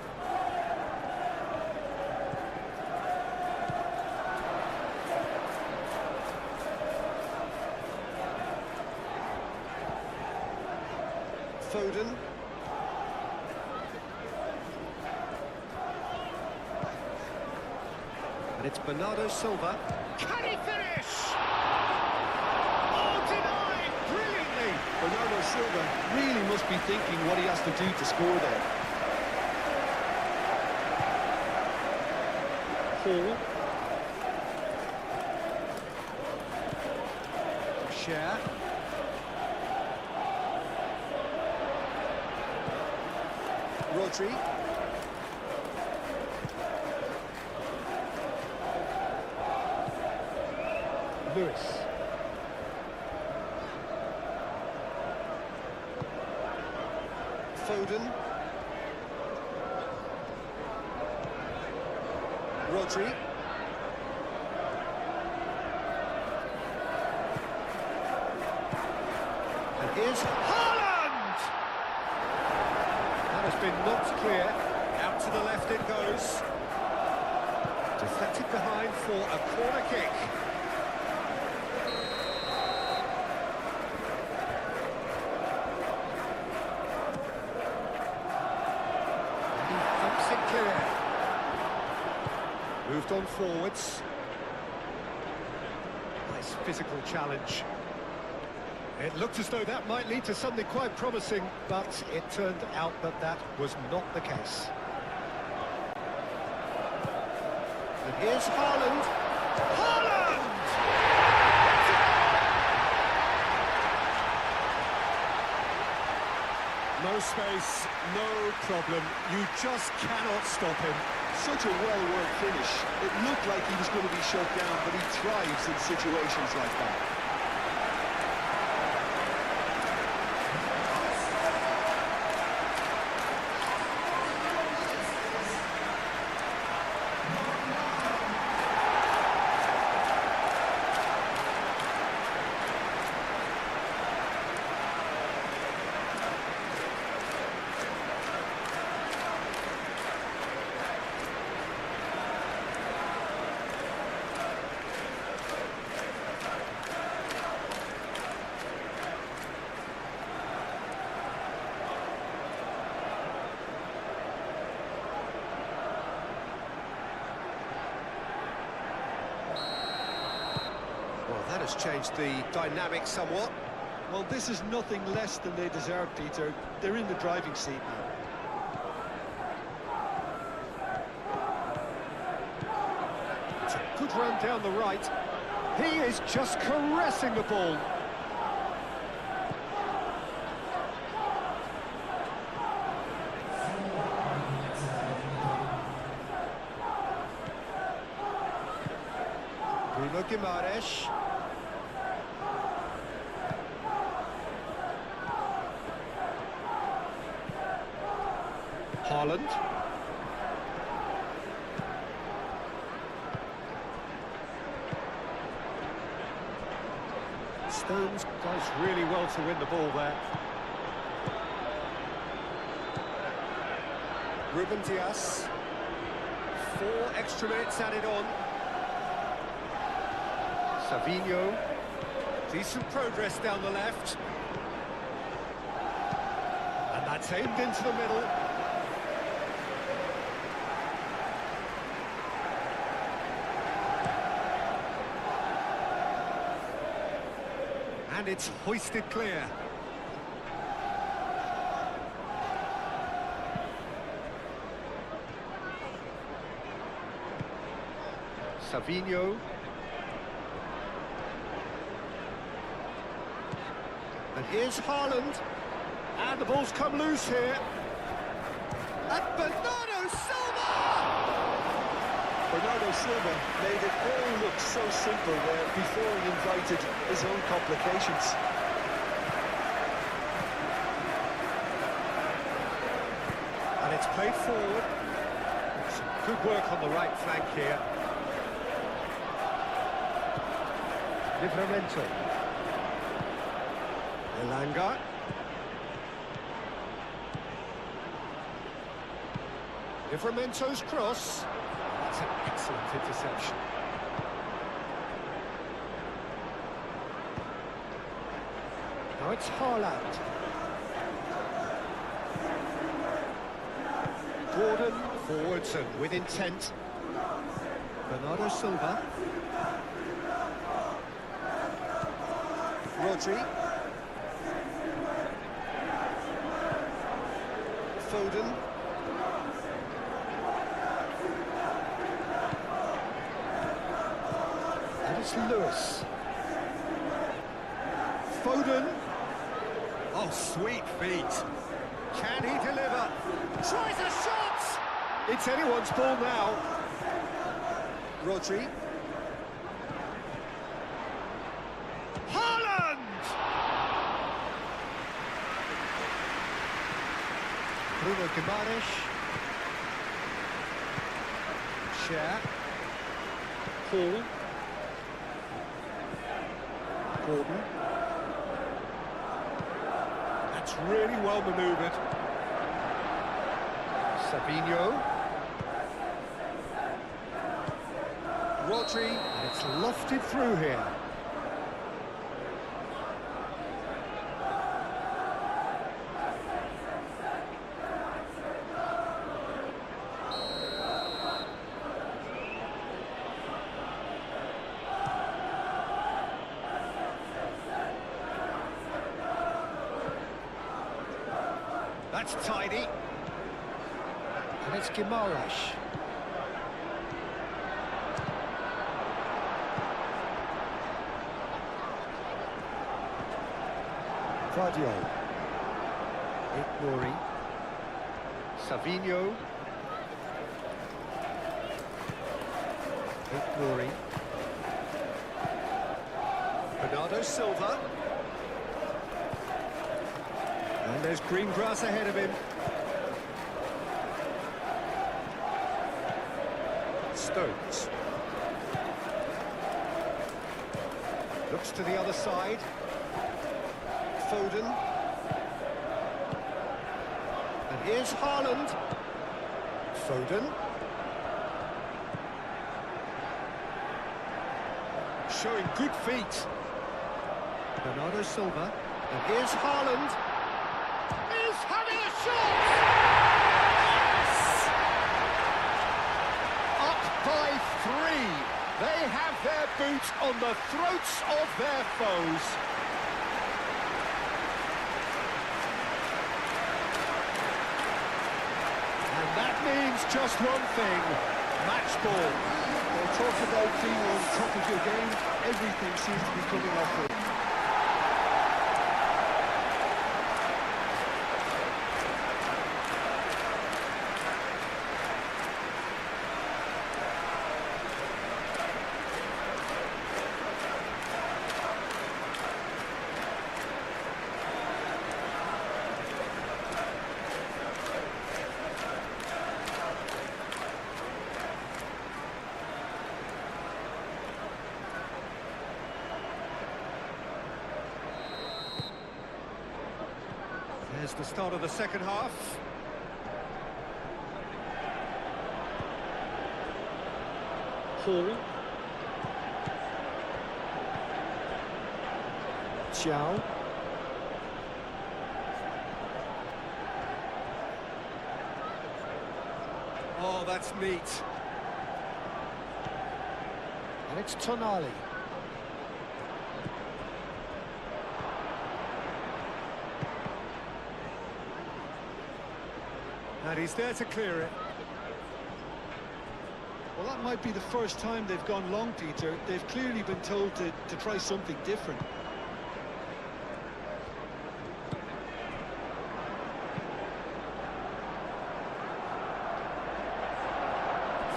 Foden. And it's Bernardo Silva. Can he finish? Oh, denied brilliantly. Bernardo Silva really must be thinking what he has to do to score there. Hall. Share. Rodri. Lewis. Foden. Rodri. And here's Haaland! That has been knocked clear. Out to the left it goes. Deflected behind for a corner kick. And he thumps it clear. Moved on forwards. Nice physical challenge. It looked as though that might lead to something quite promising, but it turned out that that was not the case. And here's Haaland. Haaland! No space, no problem. You just cannot stop him. Such a well-worked finish. It looked like he was going to be shut down, but he thrives in situations like that. Well, that has changed the dynamic somewhat. Well, this is nothing less than they deserve, Peter. They're in the driving seat now. It's a good run down the right. He is just caressing the ball. Guimaraes. Haaland. Stones does really well to win the ball there. Ruben Dias. 4 extra minutes added on. Savinho. Decent progress down the left. And that's aimed into the middle. And it's hoisted clear. Savinho. And here's Haaland. And the ball's come loose here. And Bernardo Silva! Bernardo Silva made it all look so simple there before he invited his own complications. And it's played forward. Some good work on the right flank here. Livramento. Elanga. Livramento's cross. That's an excellent interception. Now it's Haaland. Gordon forwards and with intent. Bernardo Silva. Rodri. Foden. And it's Lewis. Foden. Oh, sweet feet. Can he deliver? Tries a shot! It's anyone's ball now. Rodri. Haaland! Bruno Guimaraes. Cher. Hall. Gordon. That's really well manoeuvred. Savinho. Rodri. And it's lofted through here. That's tidy. And it's Guimaraes. Vardio. Ignori. Savinho. Ignori. Bernardo Silva. And there's green grass ahead of him. Stones. Looks to the other side. Foden. And here's Haaland. Foden. Showing good feet. Bernardo Silva. And here's Haaland. Is having a shot! Yes! Up by 3. They have their boot on the throats of their foes. And that means just one thing. Match ball. Well, talk about being on top of your game. Everything seems to be coming off it. There's the start of the second half. Hall. Xiao. Oh, that's neat. And it's Tonali. And he's there to clear it. Well, that might be the first time they've gone long, Peter. They've clearly been told to try something different.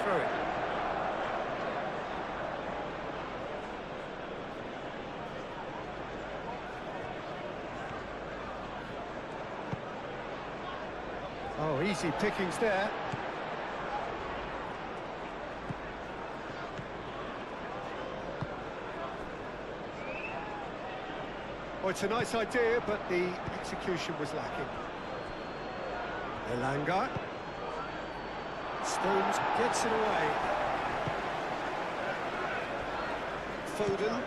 Throw it. Oh, easy pickings there. Well, it's a nice idea, but the execution was lacking. Elanga. Stones gets it away. Foden.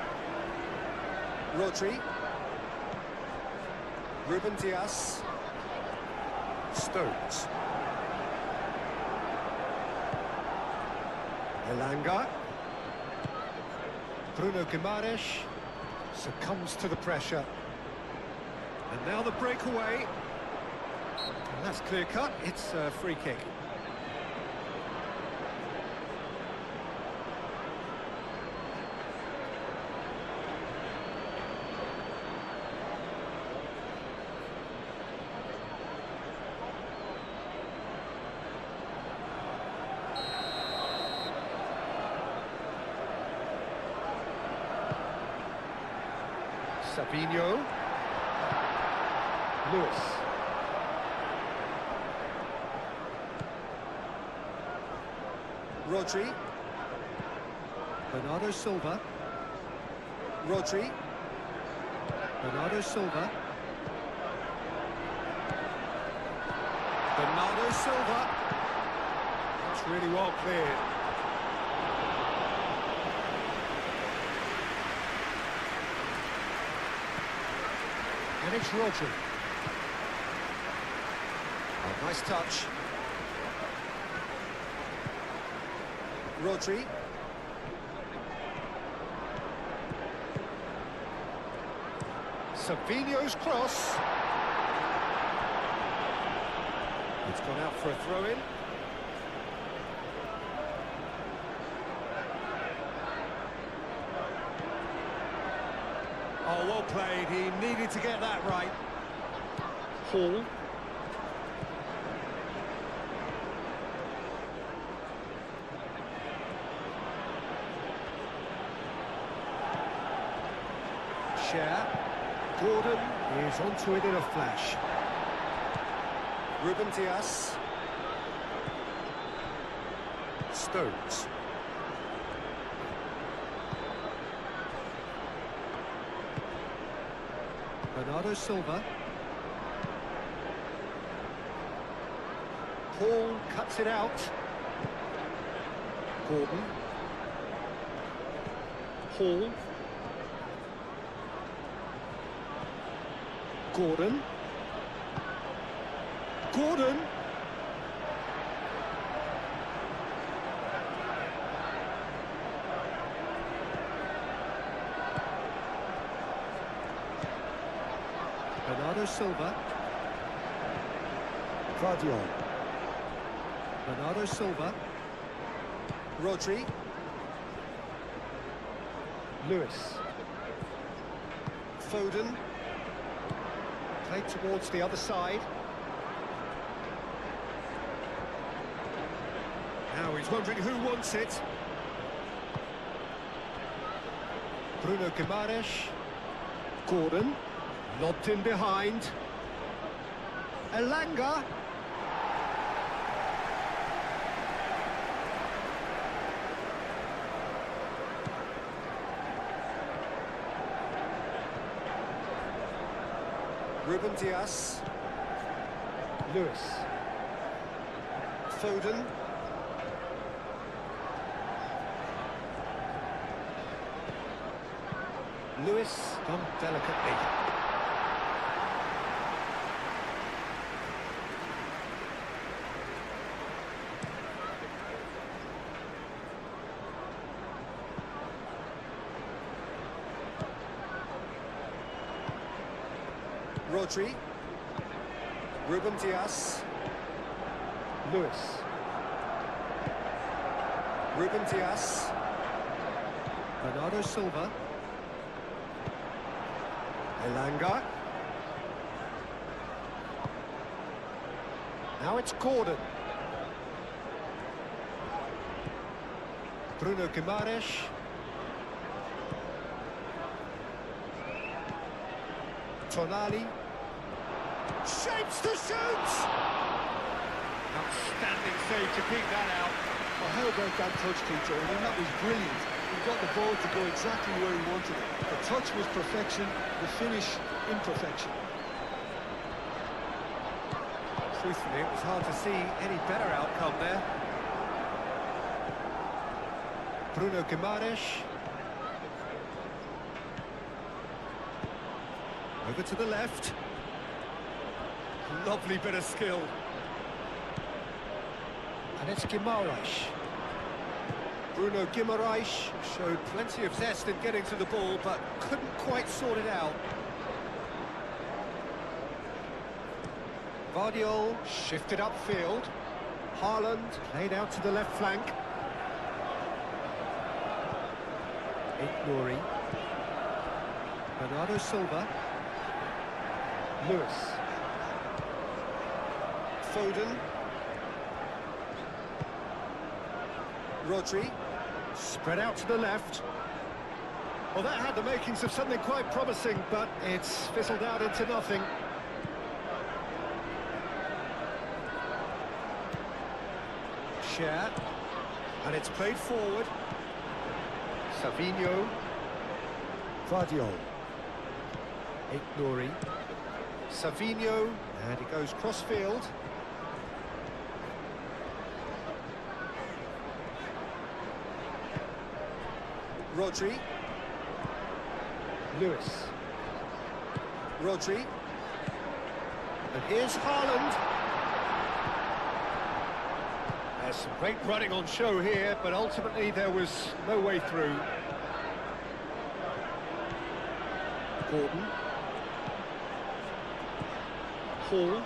Rodri. Ruben Dias. Stones. Elanga. Bruno Guimaraes succumbs to the pressure. And now the breakaway. And that's clear cut. It's a free kick. Sabinho. Lewis. Rodri. Bernardo Silva. Rodri. Bernardo Silva. Bernardo Silva. That's really well cleared. And it's Rodri. Oh, nice touch. Rodri. Sabinho's cross. It's gone out for a throw-in. Oh, well played. He needed to get that right. Hall. Share. Gordon is onto it in a flash. Ruben Dias. Stones. Bernardo Silva. Paul cuts it out. Gordon. Hall. Gordon. Gordon. Bernardo Silva. Guardiol. Bernardo Silva. Rodri. Lewis. Foden. Played towards the other side. Now he's wondering who wants it. Bruno Guimaraes. Gordon. Lobbed in behind. Elanga. Ruben Dias. Lewis. Foden. Lewis done delicately. Rodri. Ruben Diaz. Lewis. Ruben Diaz. Bernardo Silva. Elanga. Now it's Gordon. Bruno Guimaraes. Tonali. Shapes to shoot! Outstanding save to keep that out. Well, how about that touch, Peter? I mean, that was brilliant. He got the ball to go exactly where he wanted it. The touch was perfection, the finish imperfection. Truthfully, it was hard to see any better outcome there. Bruno Guimaraes. Over to the left. Lovely bit of skill. And it's Guimaraes. Bruno Guimaraes showed plenty of zest in getting to the ball, but couldn't quite sort it out. Vardiol shifted upfield. Haaland played out to the left flank. Nouri. Bernardo Silva. Lewis. Foden. Rodri. Spread out to the left. Well, that had the makings of something quite promising, but it's fizzled out into nothing. Share. And it's played forward. Savinho. Vardiol. Nouri. Savinho. And he goes cross-field. Rodri. Lewis. Rodri. And here's Haaland. There's some great running on show here, but ultimately there was no way through. Gordon. Hall.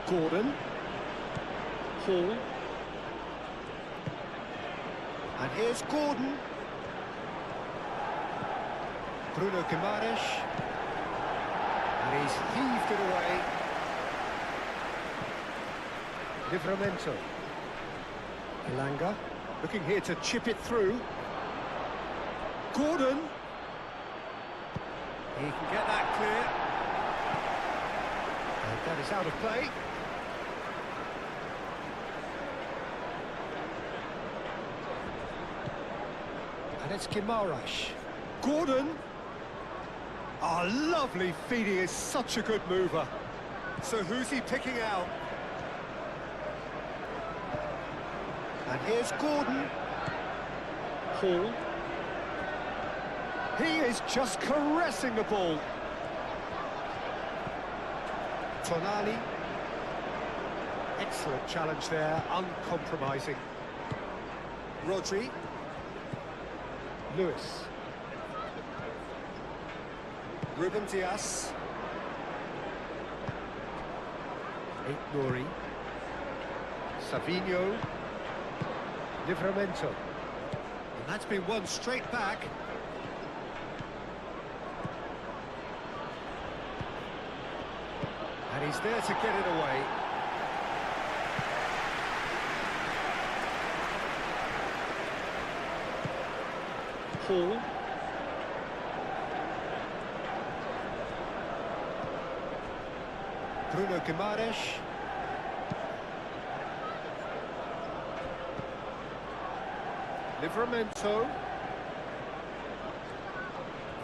Gordon. Hall. And here's Gordon. Bruno Guimaraes. And he's heaved it away. Livramento. Elanga. Looking here to chip it through. Gordon. He can get that clear. And that is out of play. And it's Guimaraes. Gordon. Oh, lovely feed. He is such a good mover. So who's he picking out? And here's Gordon. Hall. He is just caressing the ball. Tonali. Excellent challenge there, uncompromising. Rodri. Lewis. Ruben Diaz. Nouri. Savinho. Livramento. And that's been won straight back. And he's there to get it away. Hall. Bruno Guimaraes. Livramento.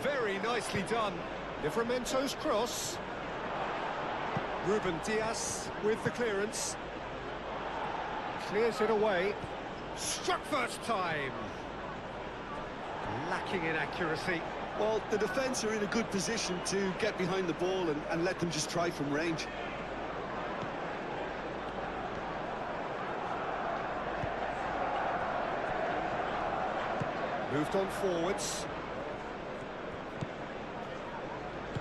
Very nicely done. Livramento's cross. Ruben Diaz with the clearance. Clears it away. Struck first time. Lacking in accuracy. Well, the defence are in a good position to get behind the ball and let them just try from range. Moved on forwards.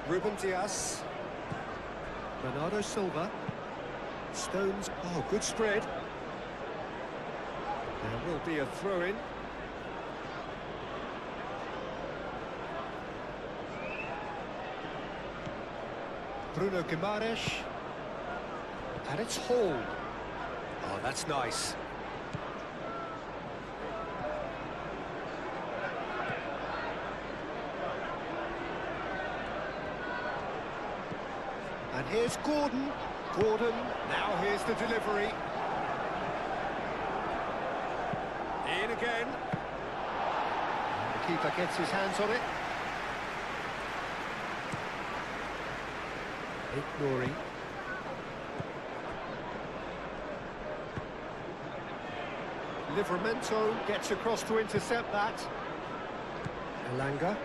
Ruben Diaz. Bernardo Silva. Stones. Oh, good spread. There will be a throw-in. Bruno Guimaraes. And it's hold. Oh, that's nice. And here's Gordon. Gordon, now here's the delivery. In again. The keeper gets his hands on it. Nori. Livramento gets across to intercept that. Elanga.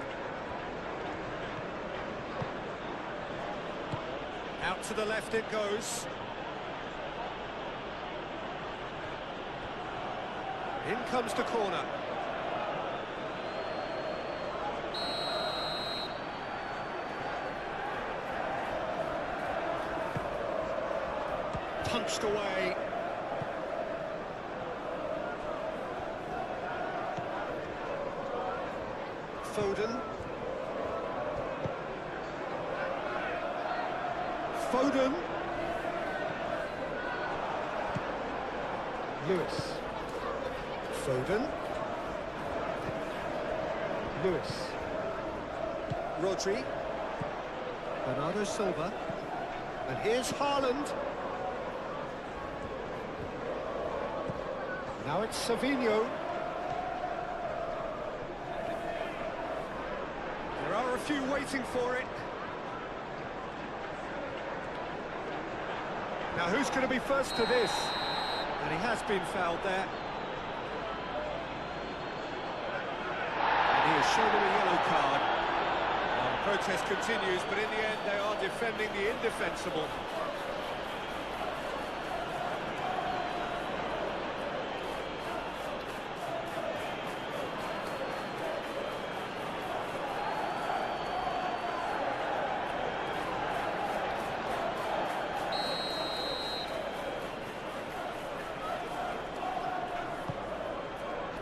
Out to the left it goes. In comes the corner. Punched away. Foden. Foden. Lewis. Foden. Lewis. Rodri. Bernardo Silva. And here's Haaland. Now it's Savinho. There are a few waiting for it. Now who's going to be first to this? And he has been fouled there. And he has shown him a yellow card. Well, the protest continues, but in the end they are defending the indefensible.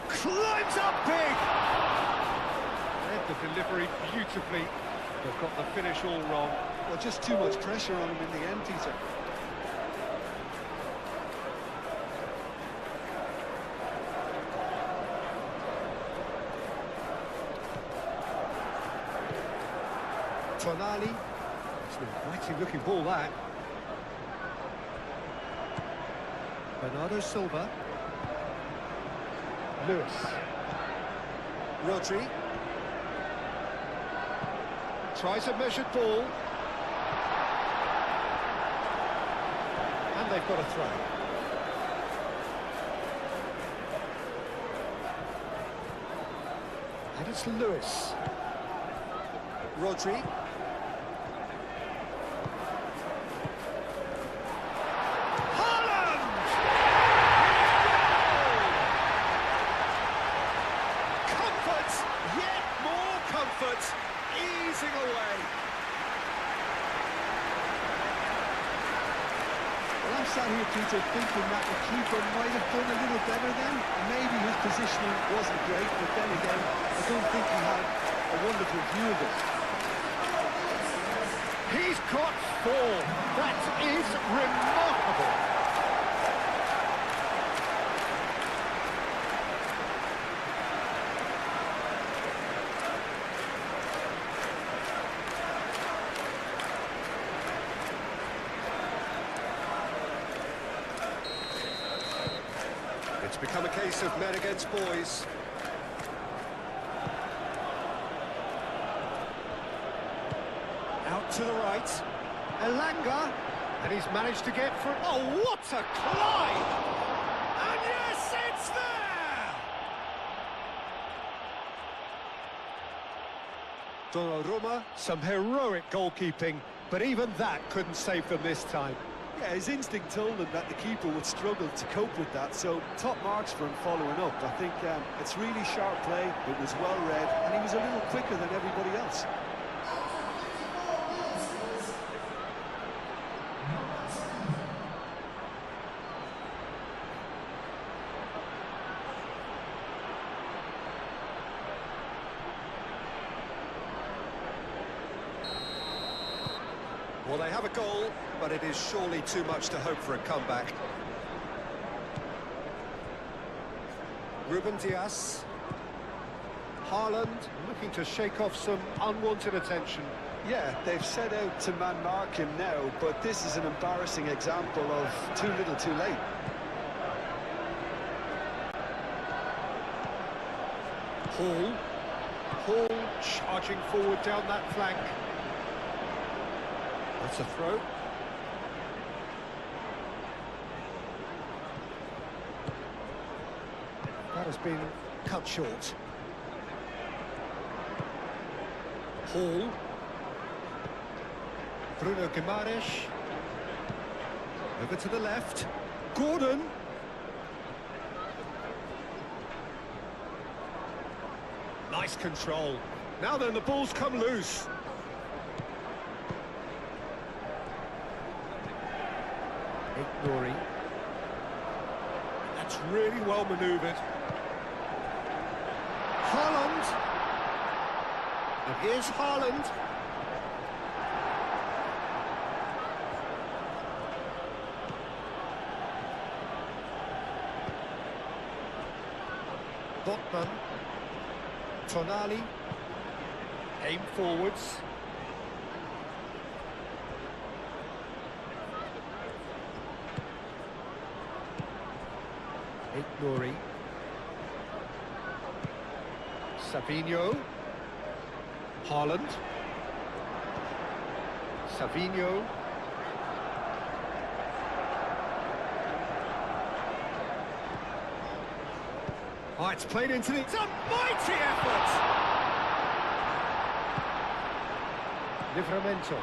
Climbs up big! Read the delivery beautifully. They've got the finish all wrong. Well, just too much pressure on him in the end, Peter. Tonali. It's an inviting looking ball, that. Bernardo Silva. Lewis. Rodri. Tries a measured ball. And they've got a throw. And it's Lewis. Rodri. Easing away. Well, I'm sat here, Peter, thinking that the keeper might have done a little better then. Maybe his positioning wasn't great, but then again, I don't think he had a wonderful view of it. He's got 4. That is remarkable. It's become a case of men against boys. Out to the right. Elanga. And he's managed to get through. Oh, what a climb! And yes, it's there! Donnarumma, some heroic goalkeeping, but even that couldn't save them this time. Yeah, his instinct told him that the keeper would struggle to cope with that, so top marks for him following up. I think it's really sharp play, it was well read, and he was a little quicker than everybody else. Well, they have a goal, but it is surely too much to hope for a comeback. Ruben Dias. Haaland looking to shake off some unwanted attention. Yeah, they've set out to man-mark him now, but this is an embarrassing example of too little too late. Hall charging forward down that flank. That's a throw. That has been cut short. Hall. Bruno Guimaraes. Over to the left. Gordon. Nice control. Now then, the ball's come loose. Nuri. That's really well manoeuvred. Haaland. And here's Haaland. Botman. Tonali. Aim forwards. Nuri. Savinho. Haaland. Savinho. Oh, it's played into the... It's a mighty effort! Livramento.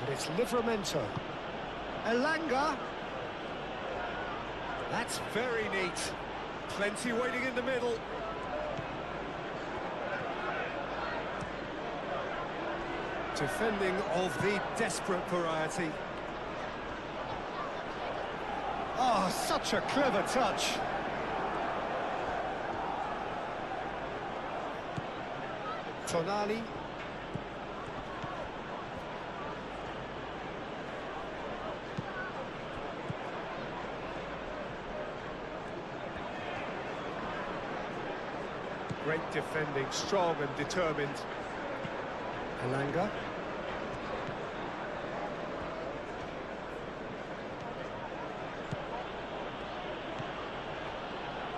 It's Livramento. Elanga. That's very neat. Plenty waiting in the middle. Defending of the desperate variety. Oh, such a clever touch. Tonali. Great defending, strong and determined. Elanga.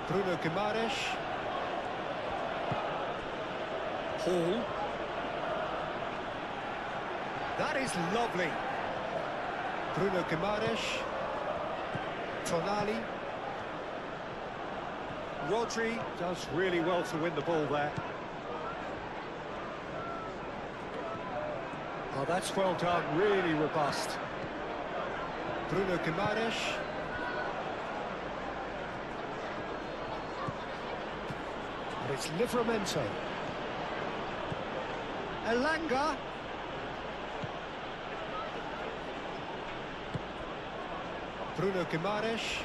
Bruno Guimaraes. Hall. That is lovely. Bruno Guimaraes. Tonali. Rodri does really well to win the ball there. Oh, that's well done, really robust. Bruno Guimaraes. And it's Livramento. Elanga. Bruno Guimaraes.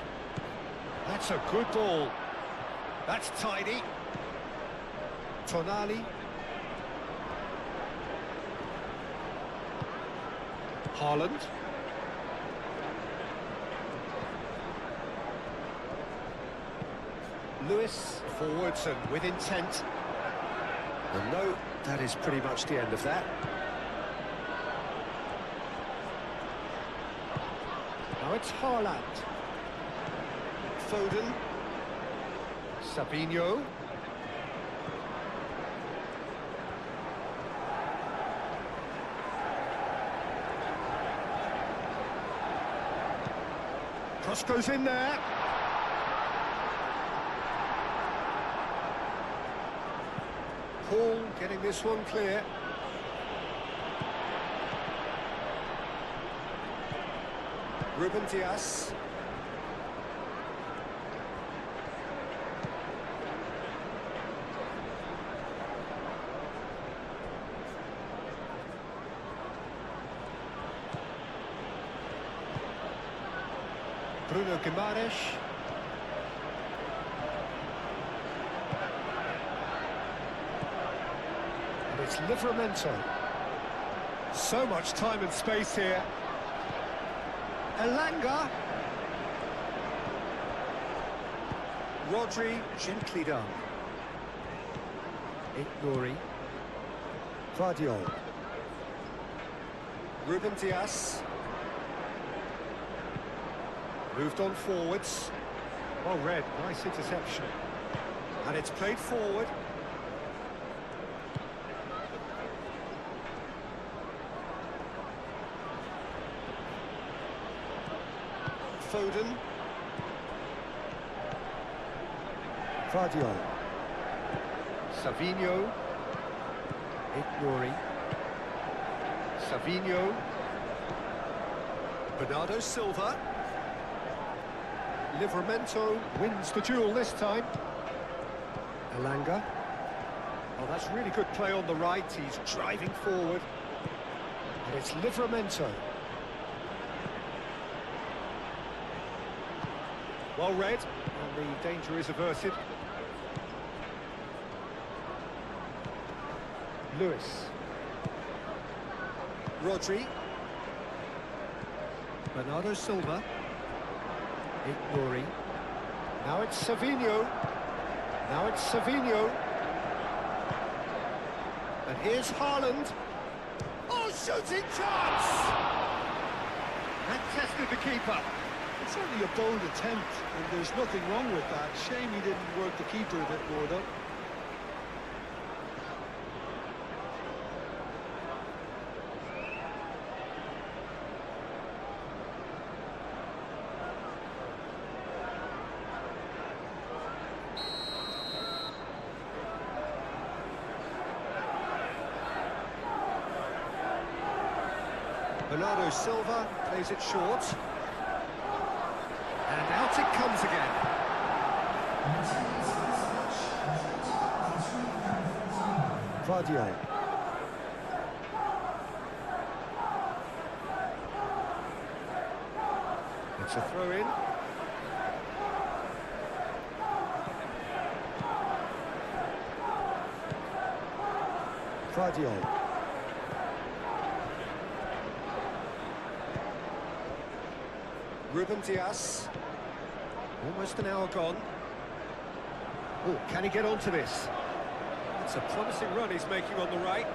That's a good ball. That's tidy. Tonali. Haaland. Lewis forwards and with intent. Well, no, that is pretty much the end of that. Now it's Haaland. Foden. Savinho. Cross goes in there. Paul getting this one clear. Ruben Dias. Bruno Guimaraes. And it's Livramento. So much time and space here. Elanga. Rodri, gently done. Ignori. Vardiol. Ruben Dias. Moved on forwards. Well read, nice interception. And it's played forward. Foden. Vardiol. Savinho. Ignori. Savinho. Bernardo Silva. Livramento wins the duel this time. Elanga. Oh, that's really good play on the right. He's driving forward. And it's Livramento. Well read, and the danger is averted. Lewis. Rodri. Bernardo Silva. Ignori. Now it's Savinho. Now it's Savinho. And here's Haaland. Oh, shooting chance! And tested the keeper. It's certainly a bold attempt, and there's nothing wrong with that. Shame he didn't work the keeper a bit more, though. Bernardo Silva plays it short. And out it comes again. Vardiol. It's a throw-in. Vardiol. Ruben Dias. Almost an hour gone. Oh, can he get onto this? It's a promising run he's making on the right.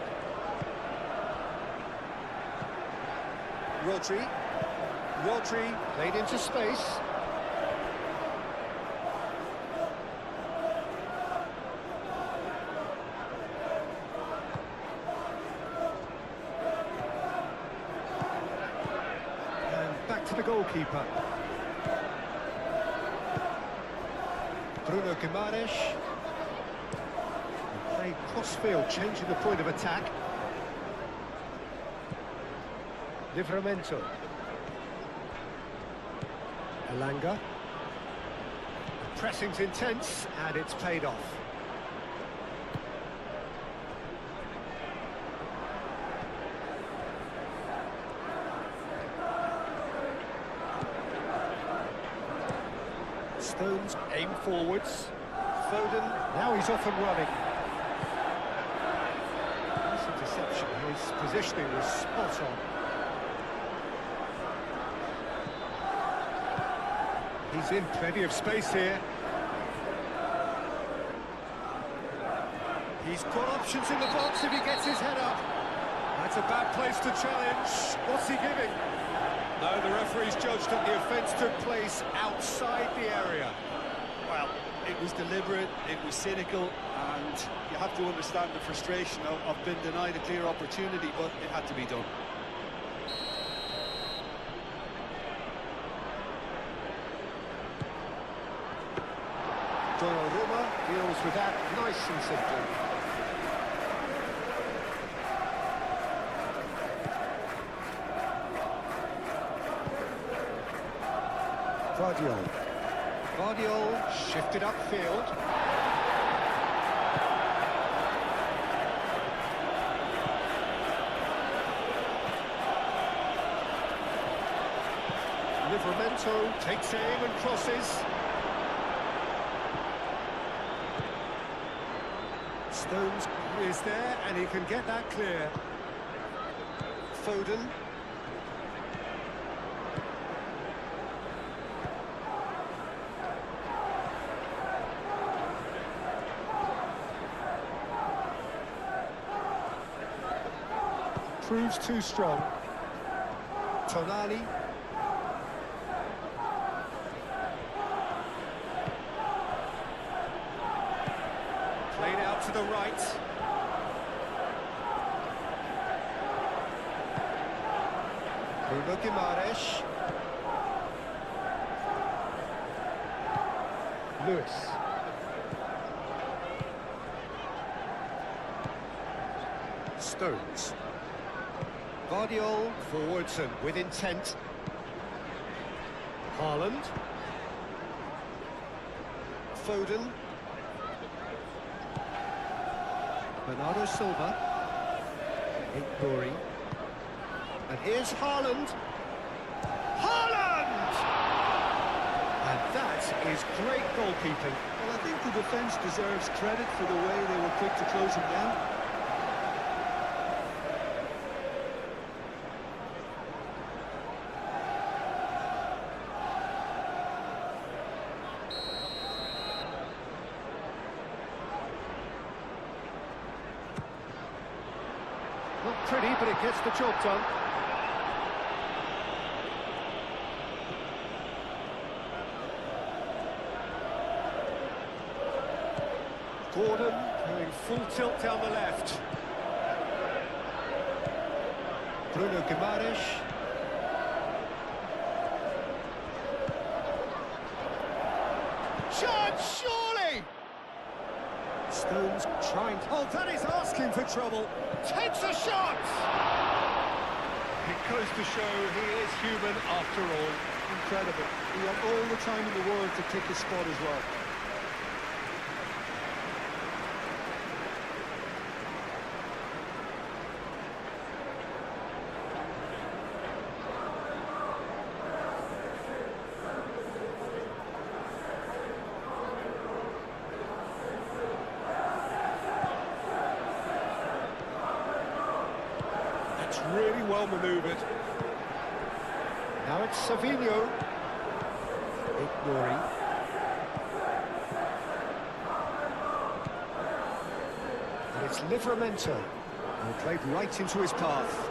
Rodri. Rodri played into space. And back to the goalkeeper. Bruno Guimaraes. Played cross-field, changing the point of attack. Livramento. Elanga. The pressing's intense, and it's paid off. Stones aim forwards. Foden, now he's off and running. Nice interception, his positioning was spot on. He's in plenty of space here. He's got options in the box if he gets his head up. That's a bad place to challenge. What's he giving? No, the referee's judged that the offence took place outside the area. Well, it was deliberate, it was cynical, and you have to understand the frustration of being denied a clear opportunity, but it had to be done. Donnarumma deals with that nice and simple. Guardiola shifted upfield. Livramento takes aim and crosses. Stones is there and he can get that clear. Foden. Proves too strong. Tonali. Played out to the right. Bruno Guimaraes. Lewis. Stones. Guardiola forwards and with intent. Haaland. Foden. Bernardo Silva. Ignoring. And here's Haaland. Haaland! And that is great goalkeeping. Well, I think the defence deserves credit for the way they were quick to close him down. Not pretty, but it gets the job done. Gordon going full tilt down the left. Bruno Guimaraes. Shot, surely! Stones trying. Oh, that is asking for trouble. Takes a shot! It goes to show he is human after all. Incredible. He had all the time in the world to pick his spot as well. It's really well manoeuvred. Now it's Savinho. Ignoring. And it's Livramento. And played right into his path.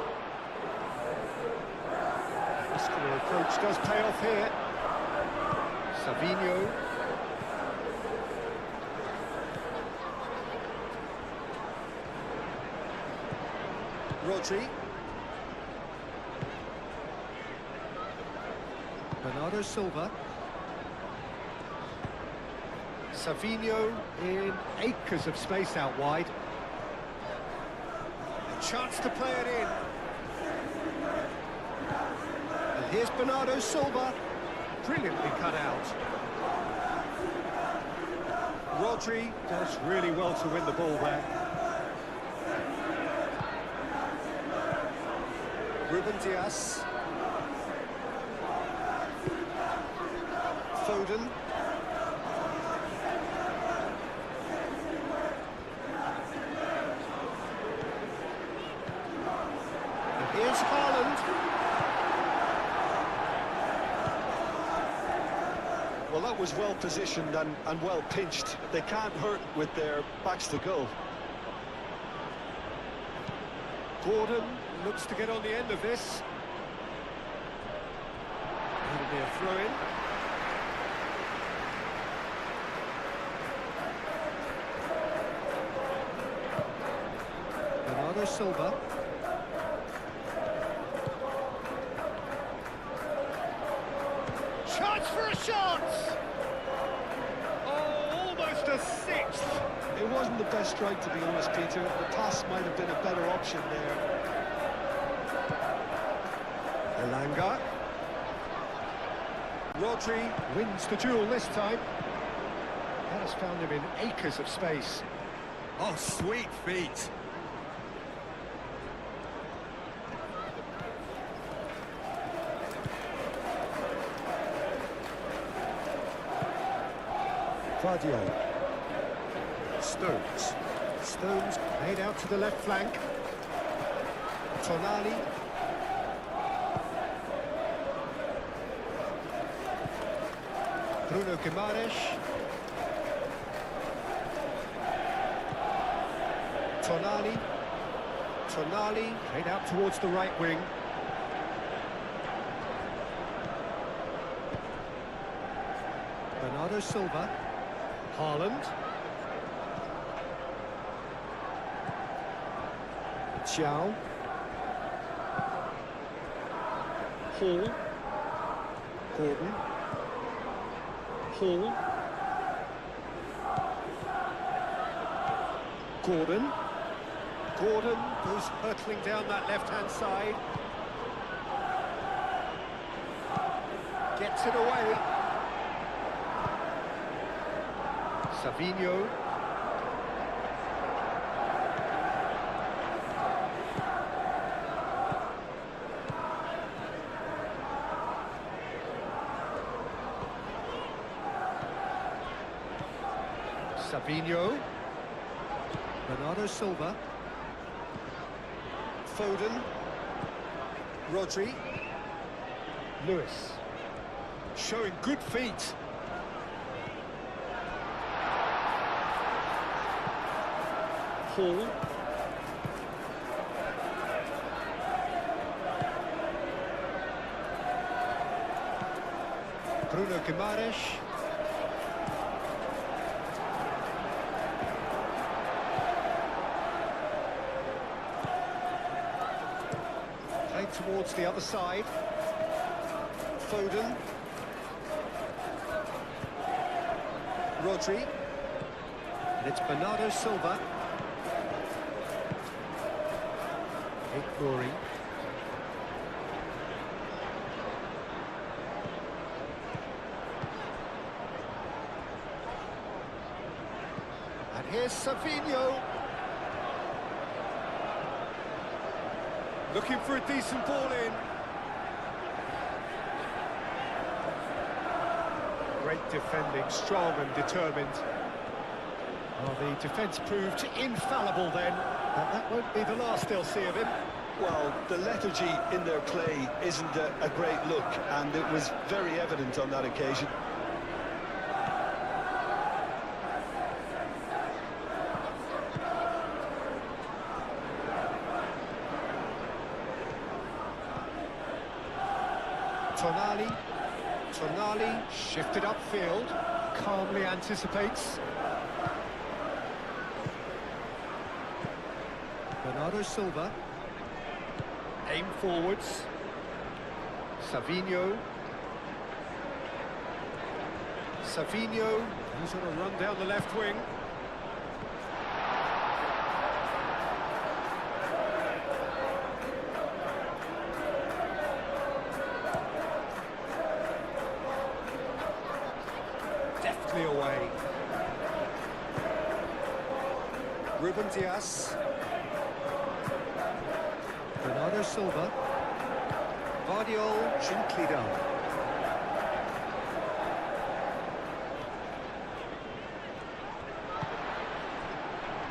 Muscular approach does pay off here. Savinho. Rodri. Bernardo Silva. Savinho in acres of space out wide. A chance to play it in. And here's Bernardo Silva. Brilliantly cut out. Rodri does really well to win the ball there. Ruben Dias. Foden. And here's Haaland. Well, that was well positioned and well pinched. They can't hurt with their backs to goal. Gordon looks to get on the end of this. It'll be a throw-in. Bernardo Silva. Chance for a shot! Oh, almost a sixth! It wasn't the best strike, to be honest, Peter. The pass might have been a better option there. Elanga. Rodri wins the duel this time. That has found him in acres of space. Oh, sweet feet! Vardio. Stones. Stones made out to the left flank. Tonali. Bruno Guimaraes. Tonali. Tonali played out towards the right wing. Bernardo Silva. Haaland. Xiao. Hall. Gordon. Hall. Gordon. Gordon goes hurtling down that left-hand side. Gets it away. Savinho. Savinho. Bernardo Silva. Foden. Rodri. Lewis. Showing good feet. Hall. Bruno Guimaraes. Played towards the other side. Foden. Rodri. And it's Bernardo Silva. Glory. And here's Savinho. Looking for a decent ball in. Great defending, strong and determined. Well, the defence proved infallible then, but that won't be the last they'll see of him. Well, the lethargy in their play isn't a great look, and it was very evident on that occasion. Tonali. Tonali shifted upfield, calmly anticipates. Bernardo Silva. Aim forwards. Savinho. Savinho, he's on a run down the left wing. Deftly away. Ruben Dias. Bernardo Silva. Vardio, gently down.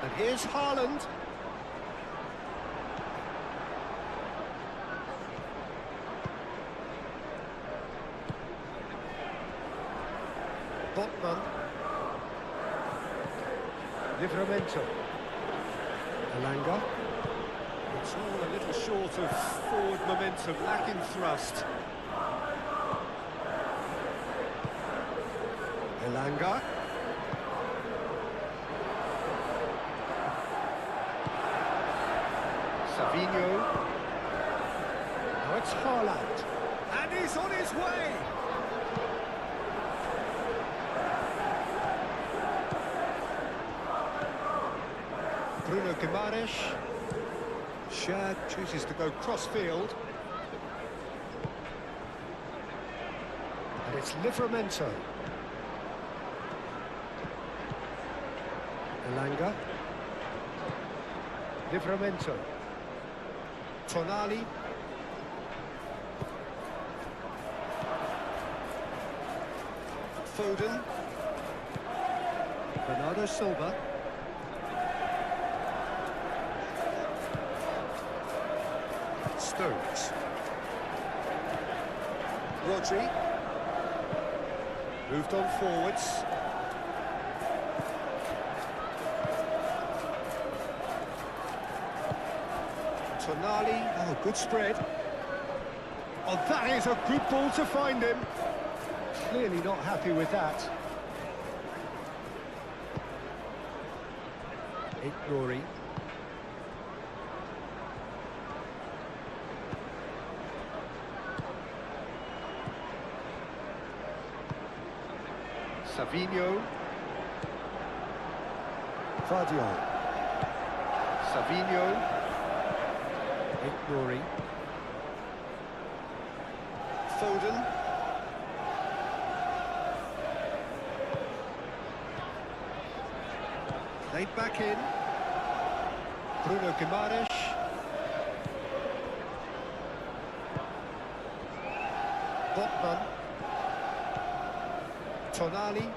And here's Haaland. Botman. Livramento. Elanga. It's all a little short of forward momentum, lacking thrust. Elanga. Savinho. Now it's Haaland. And he's on his way! Bruno Guimaraes. Shad chooses to go cross-field. And it's Livramento. Elanga. Livramento. Tonali. Foden. Bernardo Silva. Stones. Rodri. Moved on forwards. Tonali. Oh, good spread. Oh, that is a good ball to find him. Clearly not happy with that. Ignori. Savinho. Vardiol. Savinho. Ignori. Foden. Played back in. Bruno Guimaraes. Botman. Tonali.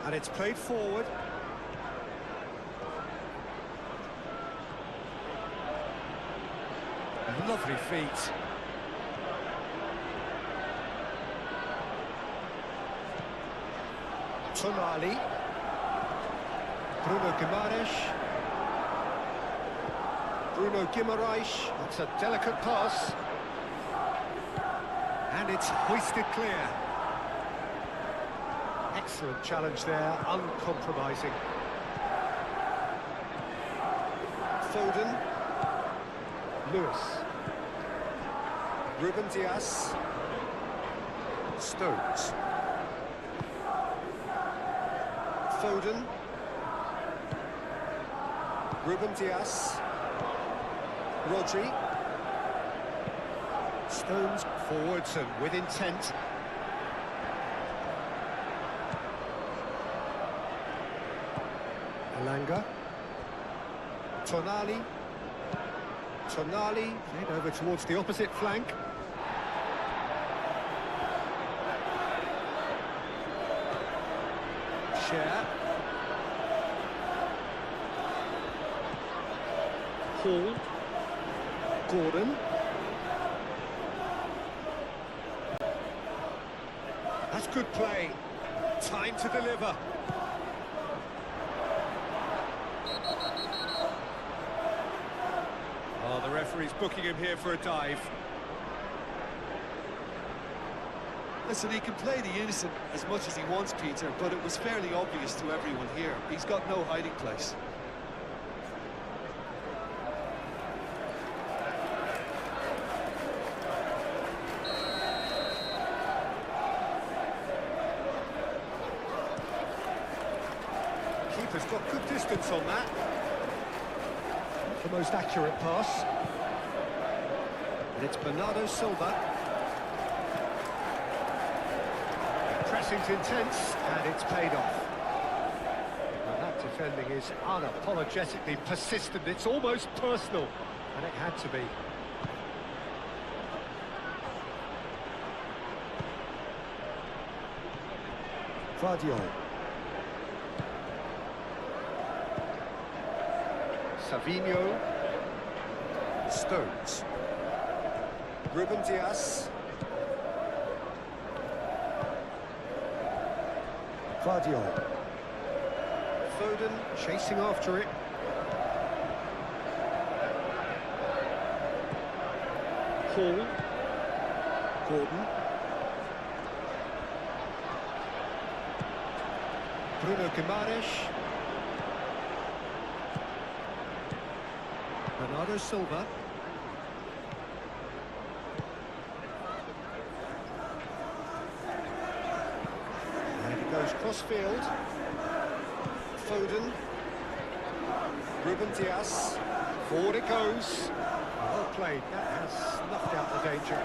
And it's played forward. Lovely feet. Tonali. Bruno Guimaraes. Bruno Guimaraes. That's a delicate pass. And it's hoisted clear. Excellent challenge there, uncompromising. Foden. Lewis. Ruben Dias. Stones. Foden. Ruben Dias. Rodri. Stones forwards and with intent. Elanga. Tonali. Tonali, played over towards the opposite flank. Share. Hall. Gordon. That's good play. Time to deliver. Oh, the referee's booking him here for a dive. Listen, he can play the innocent as much as he wants, Peter, but it was fairly obvious to everyone here. He's got no hiding place. Keeper's got good distance on that. The most accurate pass. And it's Bernardo Silva. Pressing's intense, and it's paid off. And that defending is unapologetically persistent. It's almost personal, and it had to be. Vardiol. Savinho. Stones. Ruben Dias. Vardiol. Foden chasing after it. Hall. Gordon. Bruno Guimaraes. Bernardo Silva. goes cross-field. Foden. Ruben Diaz. Forward it goes. Well played. That has snuffed out the danger.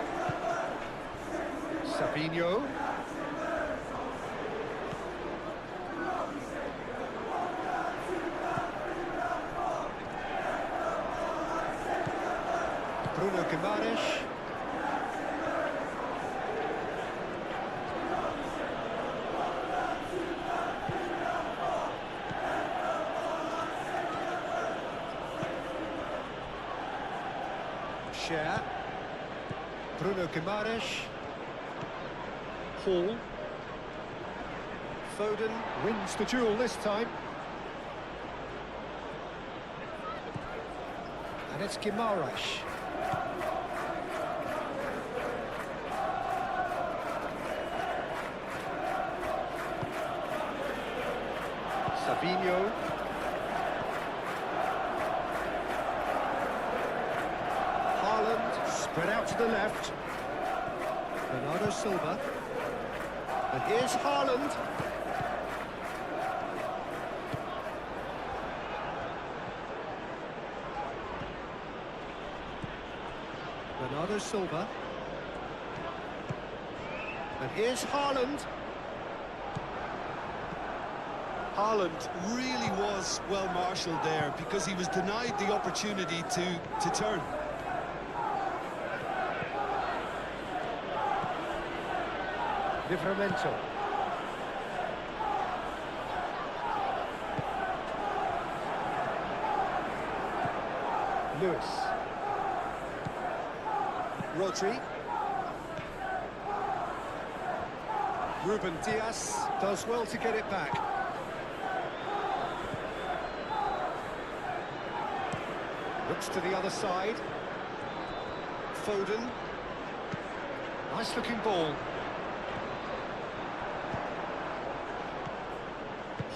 Sabinho. Bruno Guimaraes. Share. Bruno Guimaraes. Hall. Foden wins the duel this time. And it's Guimaraes. Sabinho. Haaland spread out to the left. Bernardo Silva. And here's Haaland. Bernardo Silva. And here's Haaland. Haaland really was well marshalled there because he was denied the opportunity to turn. Livramento. Lewis. Rodri. Ruben Diaz does well to get it back. Looks to the other side. Foden. Nice looking ball.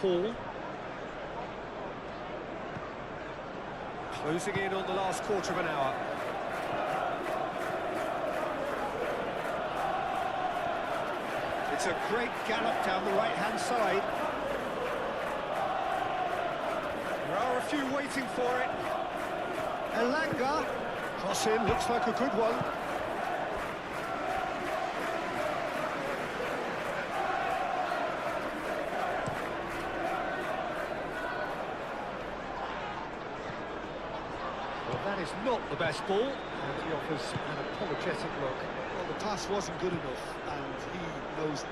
Hall. Closing in on the last quarter of an hour. It's a great gallop down the right-hand side. There are a few waiting for it. Elanga. Cross in, looks like a good one. Well, that is not the best ball, and he offers an apologetic look. Well, the pass wasn't good enough, and he knows.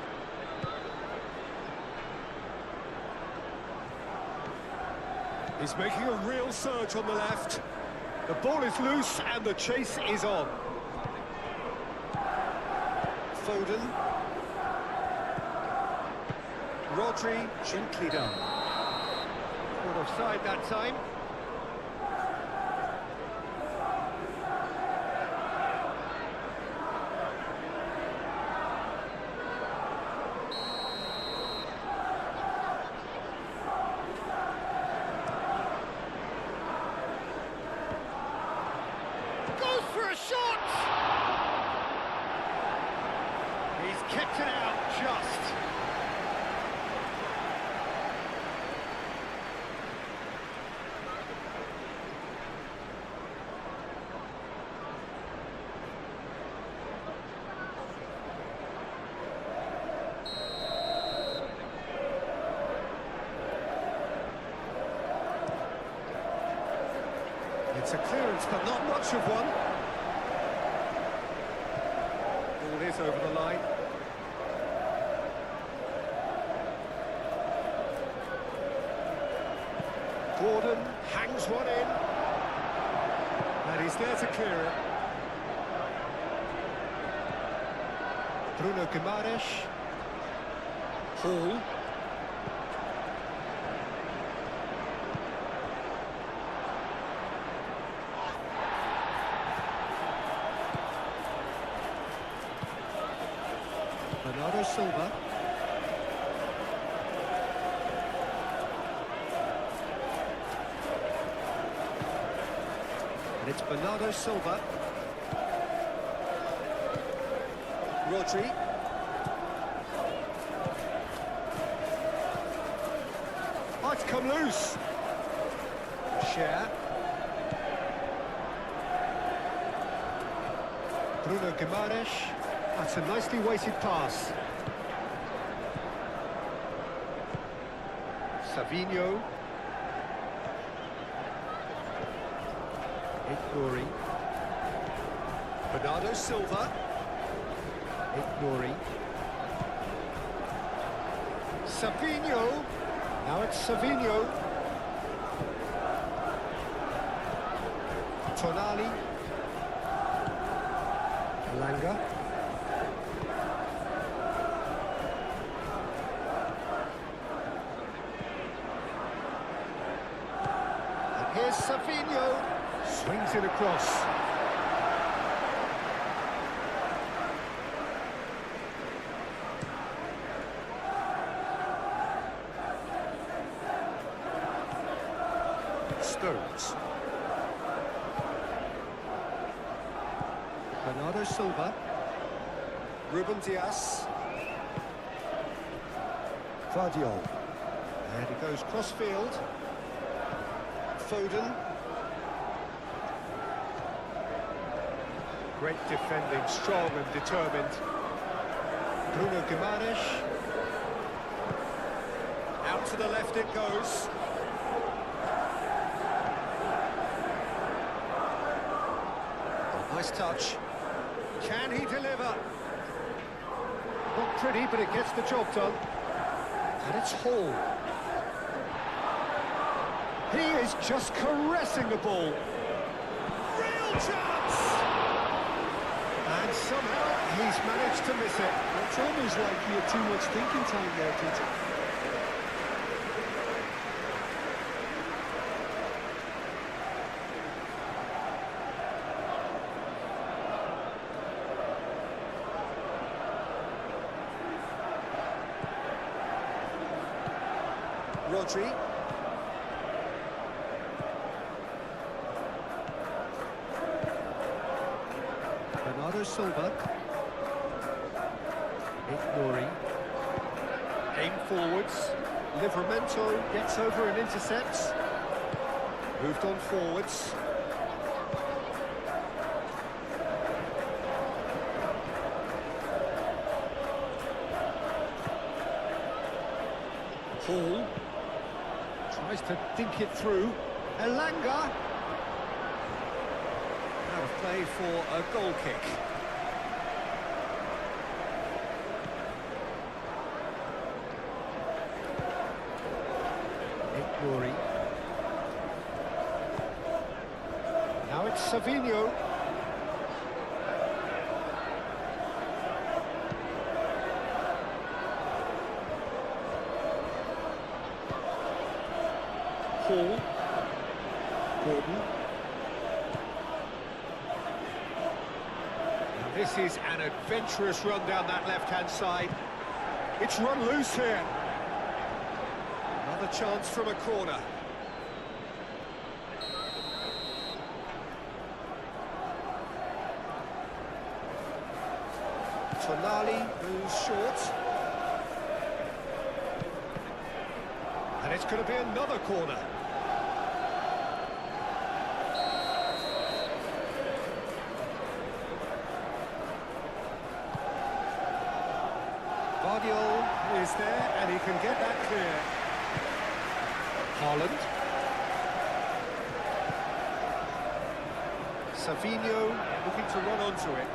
He's making a real surge on the left. The ball is loose and the chase is on. Foden. Rodri, gently done. Caught offside that time. Goes for a shot! He's kept it out just. It's a clearance, but not much of one. Ball is over the line. Gordon hangs one in. And he's there to clear it. Bruno Guimaraes. Hall. Bernardo Silva. And it's Bernardo Silva. Rodri. it's come loose. Share. Bruno Guimaraes. That's a nicely weighted pass. Savinho. Ignori. Bernardo Silva. Ignori. Savinho. Now it's Savinho. Tonali. Langa. And here's Savinho. Swings it across. Stones. Bernardo Silva. Ruben Dias. Guardiola. And he goes cross-field. Foden. Great defending, strong and determined. Bruno Guimaraes. Out to the left it goes. Nice touch. Can he deliver? Not pretty, but it gets the job done. And it's Hall. He is just caressing the ball. Real chance! And somehow he's managed to miss it. It's almost like he had too much thinking time there, Peter. Rodri. Bernardo Silva. Ignori. Aim forwards. Livramento gets over and intercepts. Moved on forwards. Hall. Tries to dink it through. Elanga. Out of play for a goal kick. Ignori. Now it's Savinho. Hall. Gordon. Now this is an adventurous run down that left-hand side. It's run loose here. Another chance from a corner. Tonali moves short. And it's going to be another corner. Guardiola is there, and he can get that clear. Haaland. Savinho looking to run onto it.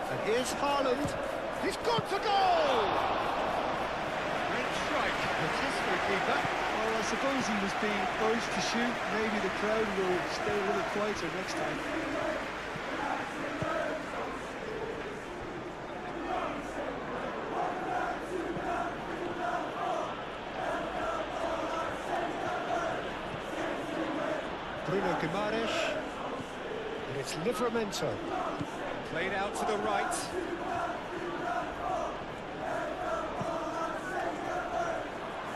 And here's Haaland. He's got to goal! Great strike. Assist for the keeper. Well, I suppose he was being urged to shoot. Maybe the crowd will stay a little quieter next time. Bruno Guimaraes. And it's Livramento. Played out to the right.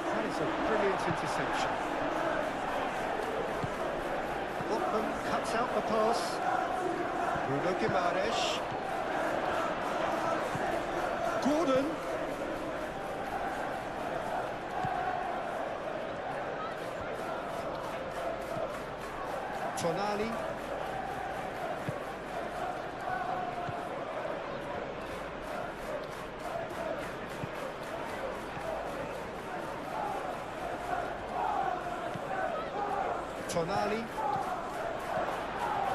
That is a brilliant interception. Botman cuts out the pass. Bruno Guimaraes. Gordon. Tonali.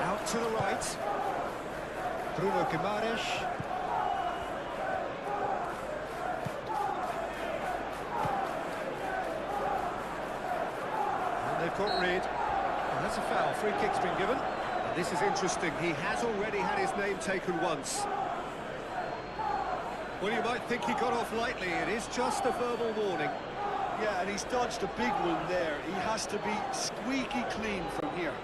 Out to the right. Bruno Guimaraes. And they've got rid. And that's a foul. Free kick's been given. And this is interesting. He has already had his name taken once. Well, you might think he got off lightly. It is just a verbal warning. Yeah, and he's dodged a big one there. He has to be squeaky clean from here.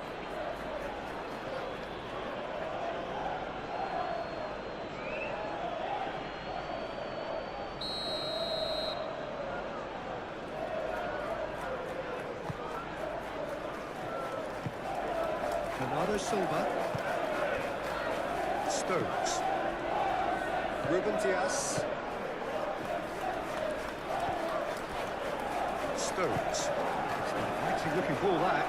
Bernardo Silva. Stones. Ruben Dias. Stones. It's an actually looking ball, that.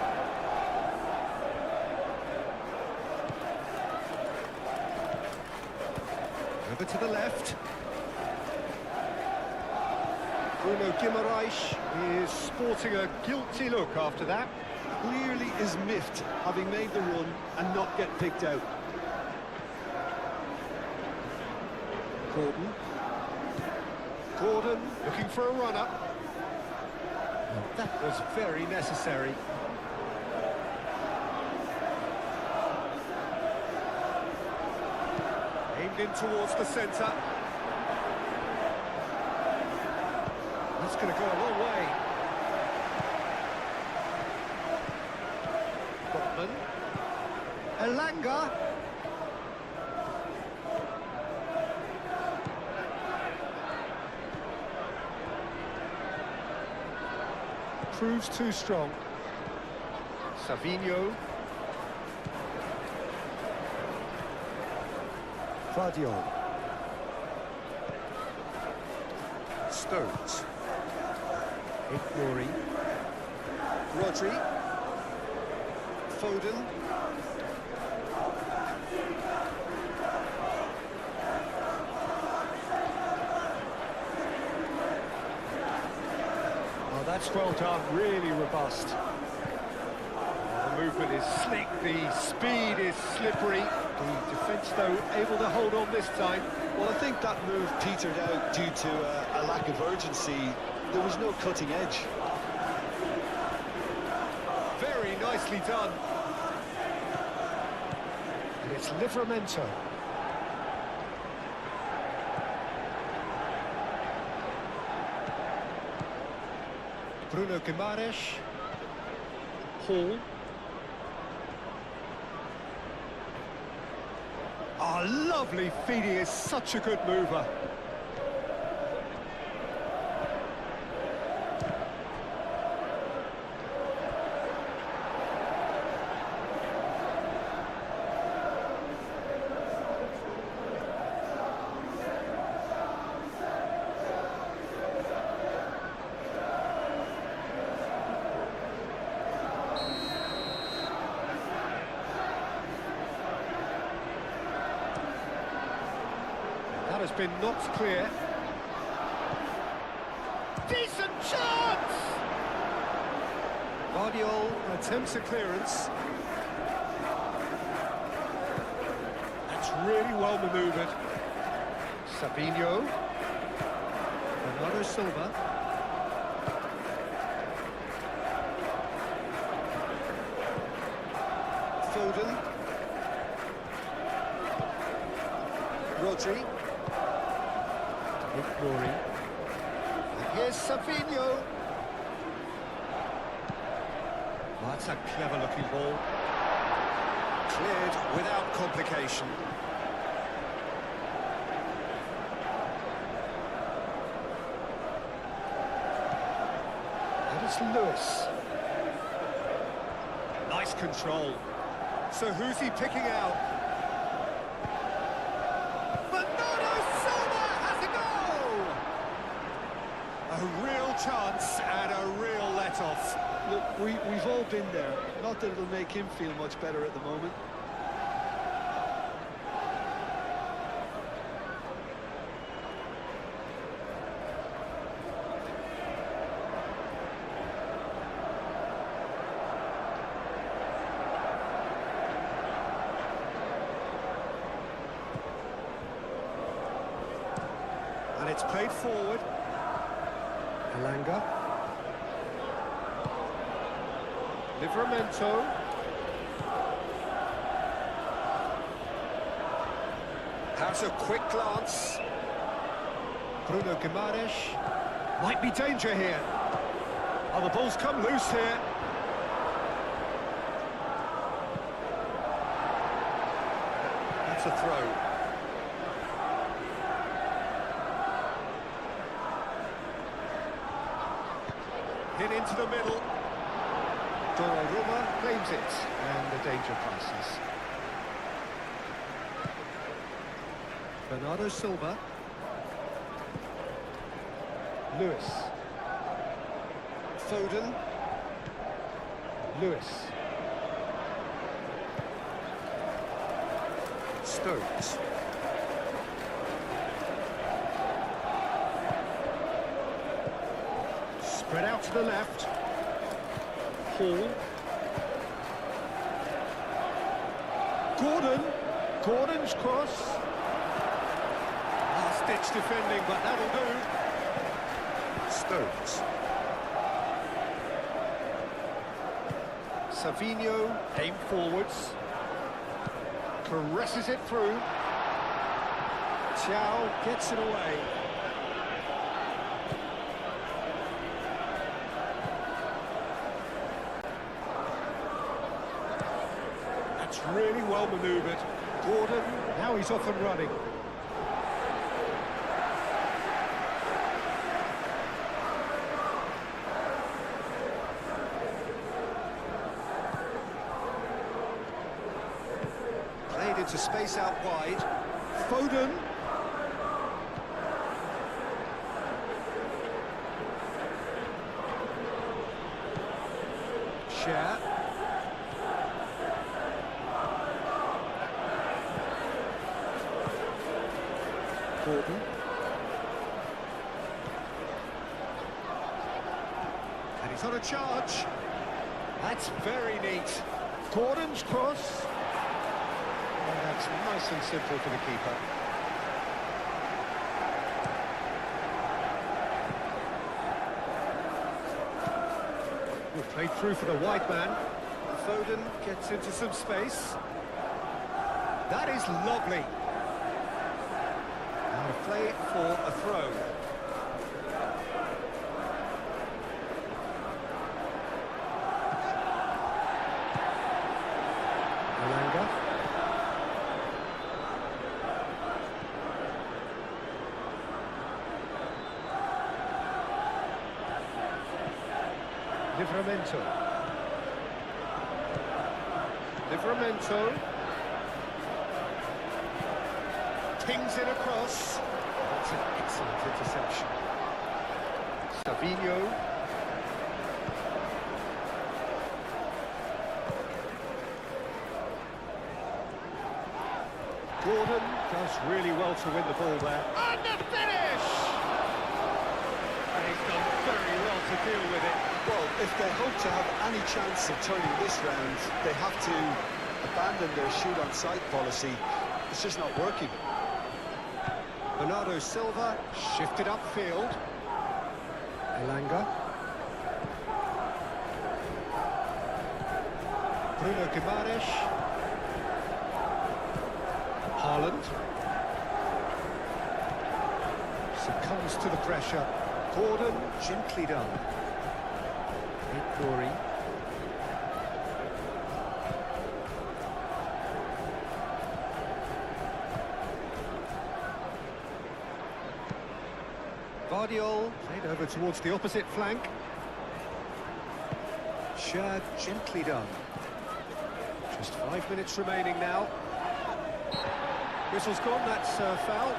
Over to the left. Bruno Guimaraes is sporting a guilty look after that. Clearly is miffed, having made the run and not get picked out. Gordon looking for a runner. That was very necessary. Aimed in towards the centre. That's going to go a long way. Botman. Elanga. Proves too strong. Savinho. Vardiol. Stones. Ignori. Rodri. Foden. Oh, that's well done, really robust. The movement is slick, the speed is slippery. The defence, though, able to hold on this time. Well, I think that move petered out due to a lack of urgency. There was no cutting edge. Very nicely done. And it's Livramento. Bruno Guimaraes. Hall. Oh, lovely feed. He is such a good mover. That has been knocked clear. Decent chance! Vardiol attempts a clearance. That's really well manoeuvred. Savinho. Bernardo Silva. Foden. Rodri. Ignori. Here's Savinho. Oh, that's a clever-looking ball. Cleared without complication. And it's Lewis. Nice control. So who's he picking out? A real chance and a real let-off. Look, we've all been there. Not that it'll make him feel much better at the moment. played forward. Elanga. Livramento. Has a quick glance. Bruno Guimaraes. Might be danger here. Oh, the ball's come loose here. That's a throw. Hit into the middle. Donnarumma claims it, and the danger passes. Bernardo Silva. Lewis. Foden. Lewis. Stones. Spread out to the left. Hall. Gordon's cross. Last-ditch defending, but that'll do. Stones. Savinho, aim forwards. Caresses it through. Thiaw gets it away. That's really well manoeuvred. Gordon, now he's off and running. Played into space out wide. Foden. Share. Gordon. And he's on a charge. That's very neat. Gordon's cross. And that's nice and simple for the keeper. We've played through for the wide man. Foden gets into some space. That is lovely. And a play for a throw. Elanga. Livramento. Pings it across. That's an excellent interception. Savinho. Gordon does really well to win the ball there. And the finish! And he's done very well to deal with it. Well, if they hope to have any chance of turning this round, they have to abandon their shoot-on-sight policy. It's just not working. Bernardo Silva shifted upfield. Elanga. Bruno Guimaraes. Haaland. Succumbs to the pressure. Gordon, gently done. Corey. Vardiol played over towards the opposite flank. Shad gently done. Just 5 minutes remaining now. Whistle's gone, that's foul.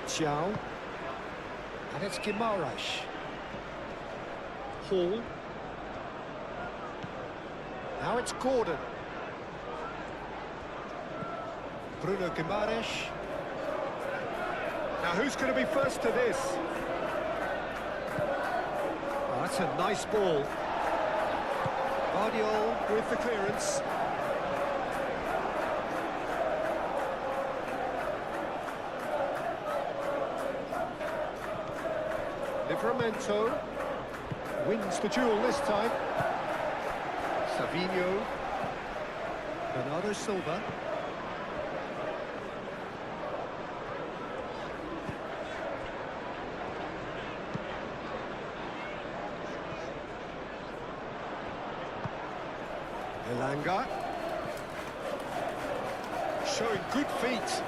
Thiaw. And it's Guimaraes. Paul. Now it's Gordon. Bruno Guimaraes. Now who's going to be first to this? Oh, that's a nice ball. Guardiola with the clearance. Livramento wins the duel this time. Savinho. Bernardo Silva. Elanga. Showing good feet.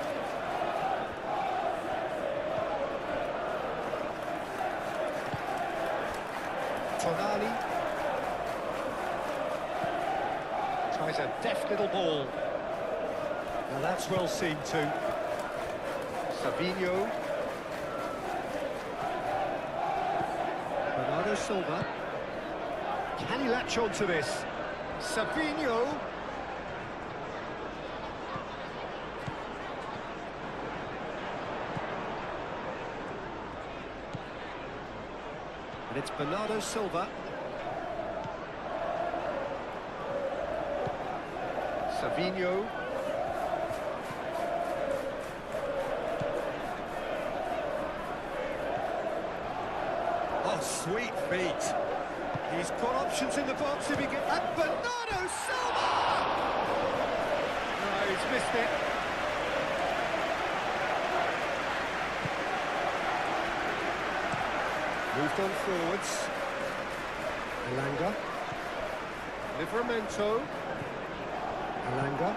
Tonali. Tries a deft little ball. Now that's well seen too. Savinho. Bernardo Silva. Can he latch on to this? Savinho. And it's Bernardo Silva. Savinho. Oh, sweet feet. He's got options in the box if he gets... And Bernardo Silva! No, he's missed it. Moved on forwards. Elanga. Livramento. Elanga.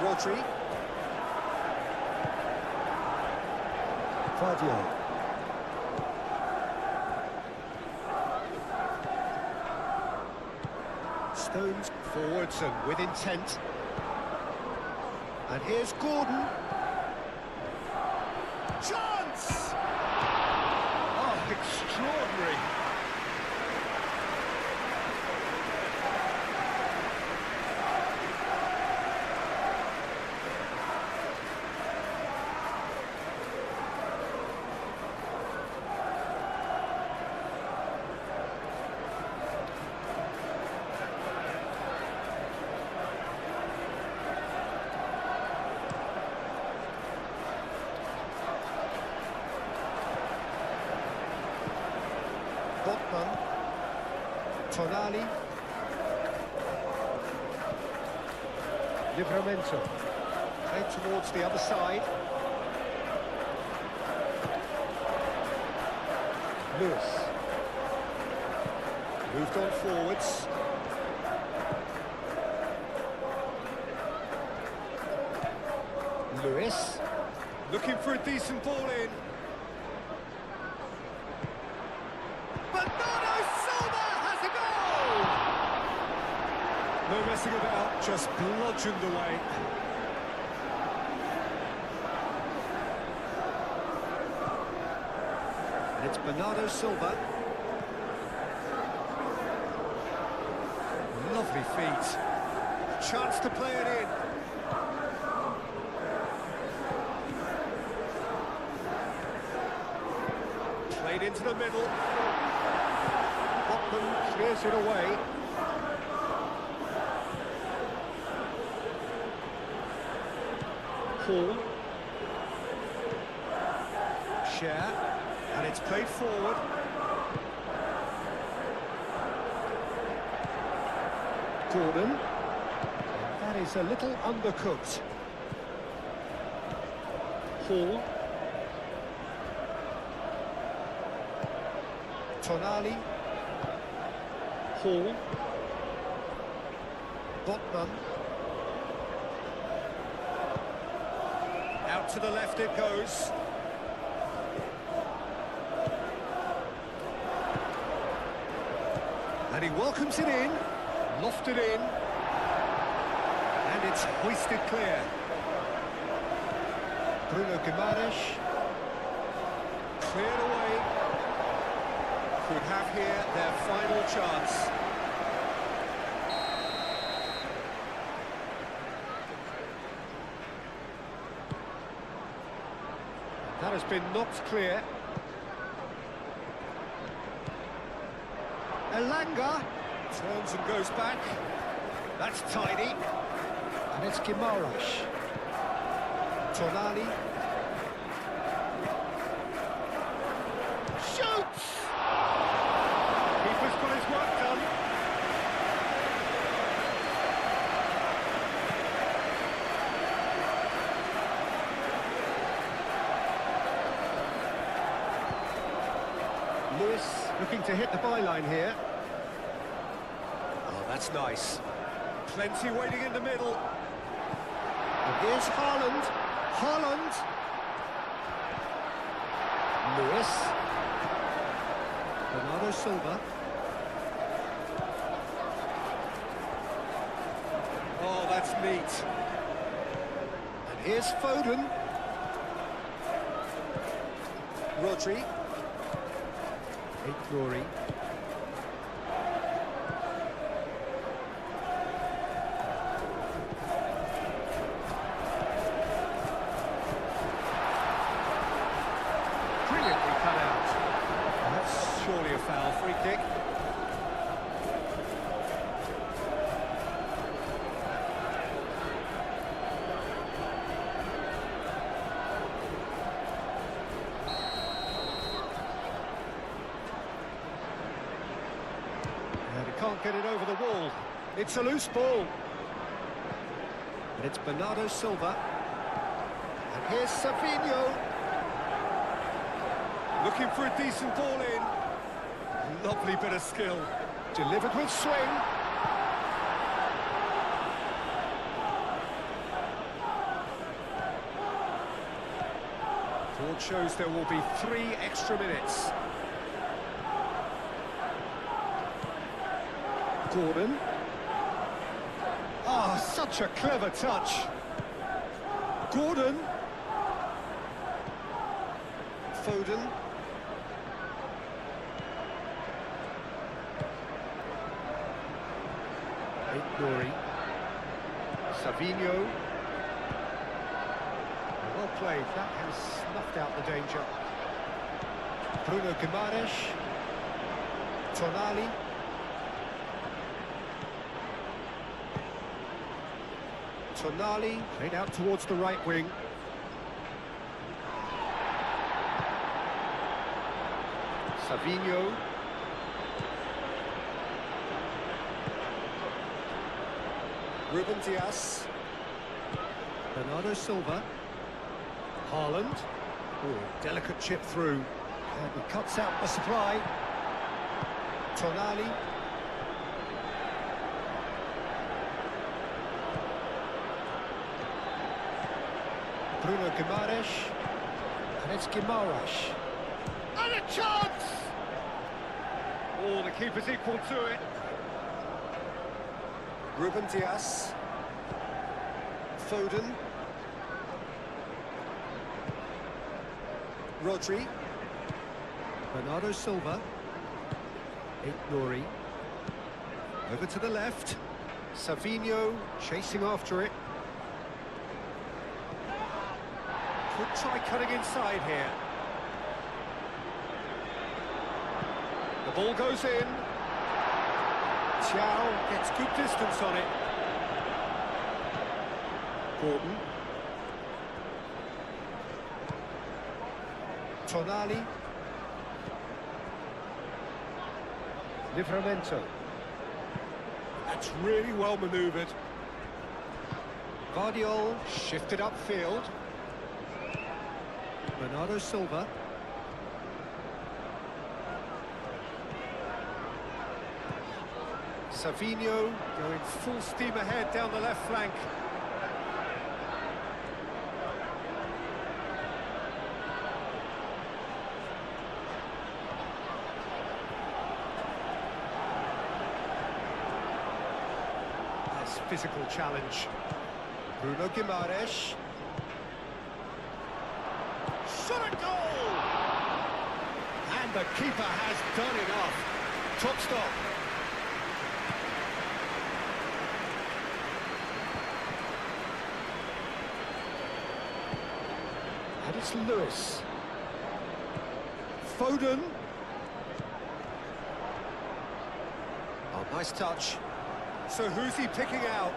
Rodri. Fadio. Stones forwards and with intent. And here's Gordon. Chance! Oh, extraordinary. Botman. Tonali. Livramento. Played towards the other side. Lewis. Moved on forwards. Lewis. Looking for a decent ball in. Bernardo Silva has a goal! No messing about, just bludgeoned away. And it's Bernardo Silva. Lovely feet. Chance to play it in. Played into the middle. Botman clears it away. Paul. Share. And it's played forward. Gordon. That is a little undercooked. Paul. Tonali. Hall. Botman. Out to the left it goes. And he welcomes it in. Lofted in. And it's hoisted clear. Bruno Guimaraes. Cleared away. Could have here their final chance. That has been knocked clear. Elanga turns and goes back. That's tidy. And it's Guimaraes. Tonali. Shoots! Keeper's got his work done. Lewis looking to hit the byline here. Oh, that's nice. Plenty waiting in the middle. And here's Haaland. Haaland. Lewis. Bernardo Silva. Oh, that's neat. And here's Foden. Rodri. Glory. Brilliantly cut out. That's surely a foul. Free kick. Can't get it over the wall. It's a loose ball. And it's Bernardo Silva. And here's Savinho. Looking for a decent ball in. Lovely bit of skill. Delivered with swing. Board shows there will be 3 extra minutes. Gordon. Ah, such a clever touch. Gordon. Foden. Glory. Savinho. Well played, that has snuffed out the danger. Bruno Guimaraes. Tonali. Tonali, played out towards the right wing. Savinho. Ruben Dias. Bernardo Silva. Haaland. Oh, delicate chip through. And he cuts out the supply. Tonali. Bruno Guimaraes, and it's Guimaraes. And a chance! Oh, the keeper's equal to it. Ruben Dias. Foden. Rodri. Bernardo Silva. Glory. Over to the left. Savinho chasing after it. Could try cutting inside here. The ball goes in. Thiaw gets good distance on it. Gordon. Tonali. Livramento. That's really well manoeuvred. Guardiola shifted upfield. Bernardo Silva. Savinho going full steam ahead down the left flank. Nice physical challenge. Bruno Guimaraes. Shot a goal! The keeper has done enough. Top stop. And it's Lewis. Foden. Oh, nice touch. So who's he picking out?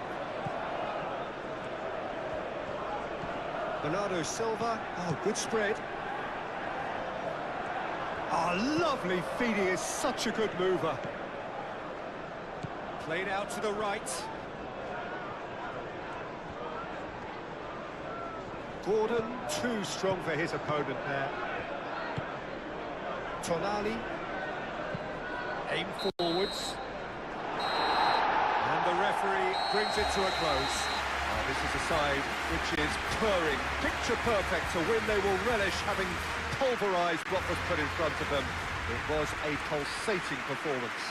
Bernardo Silva. Oh, good spread. Oh, lovely feed. He is such a good mover. Played out to the right. Gordon, too strong for his opponent there. Tonali. Aim forwards. And the referee brings it to a close. Oh, this is a side which is purring, picture perfect, a win they will relish, having pulverised what was put in front of them. It was a pulsating performance.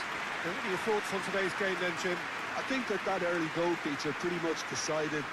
What are your thoughts on today's game then, Jim? I think that early goal, Peter, pretty much decided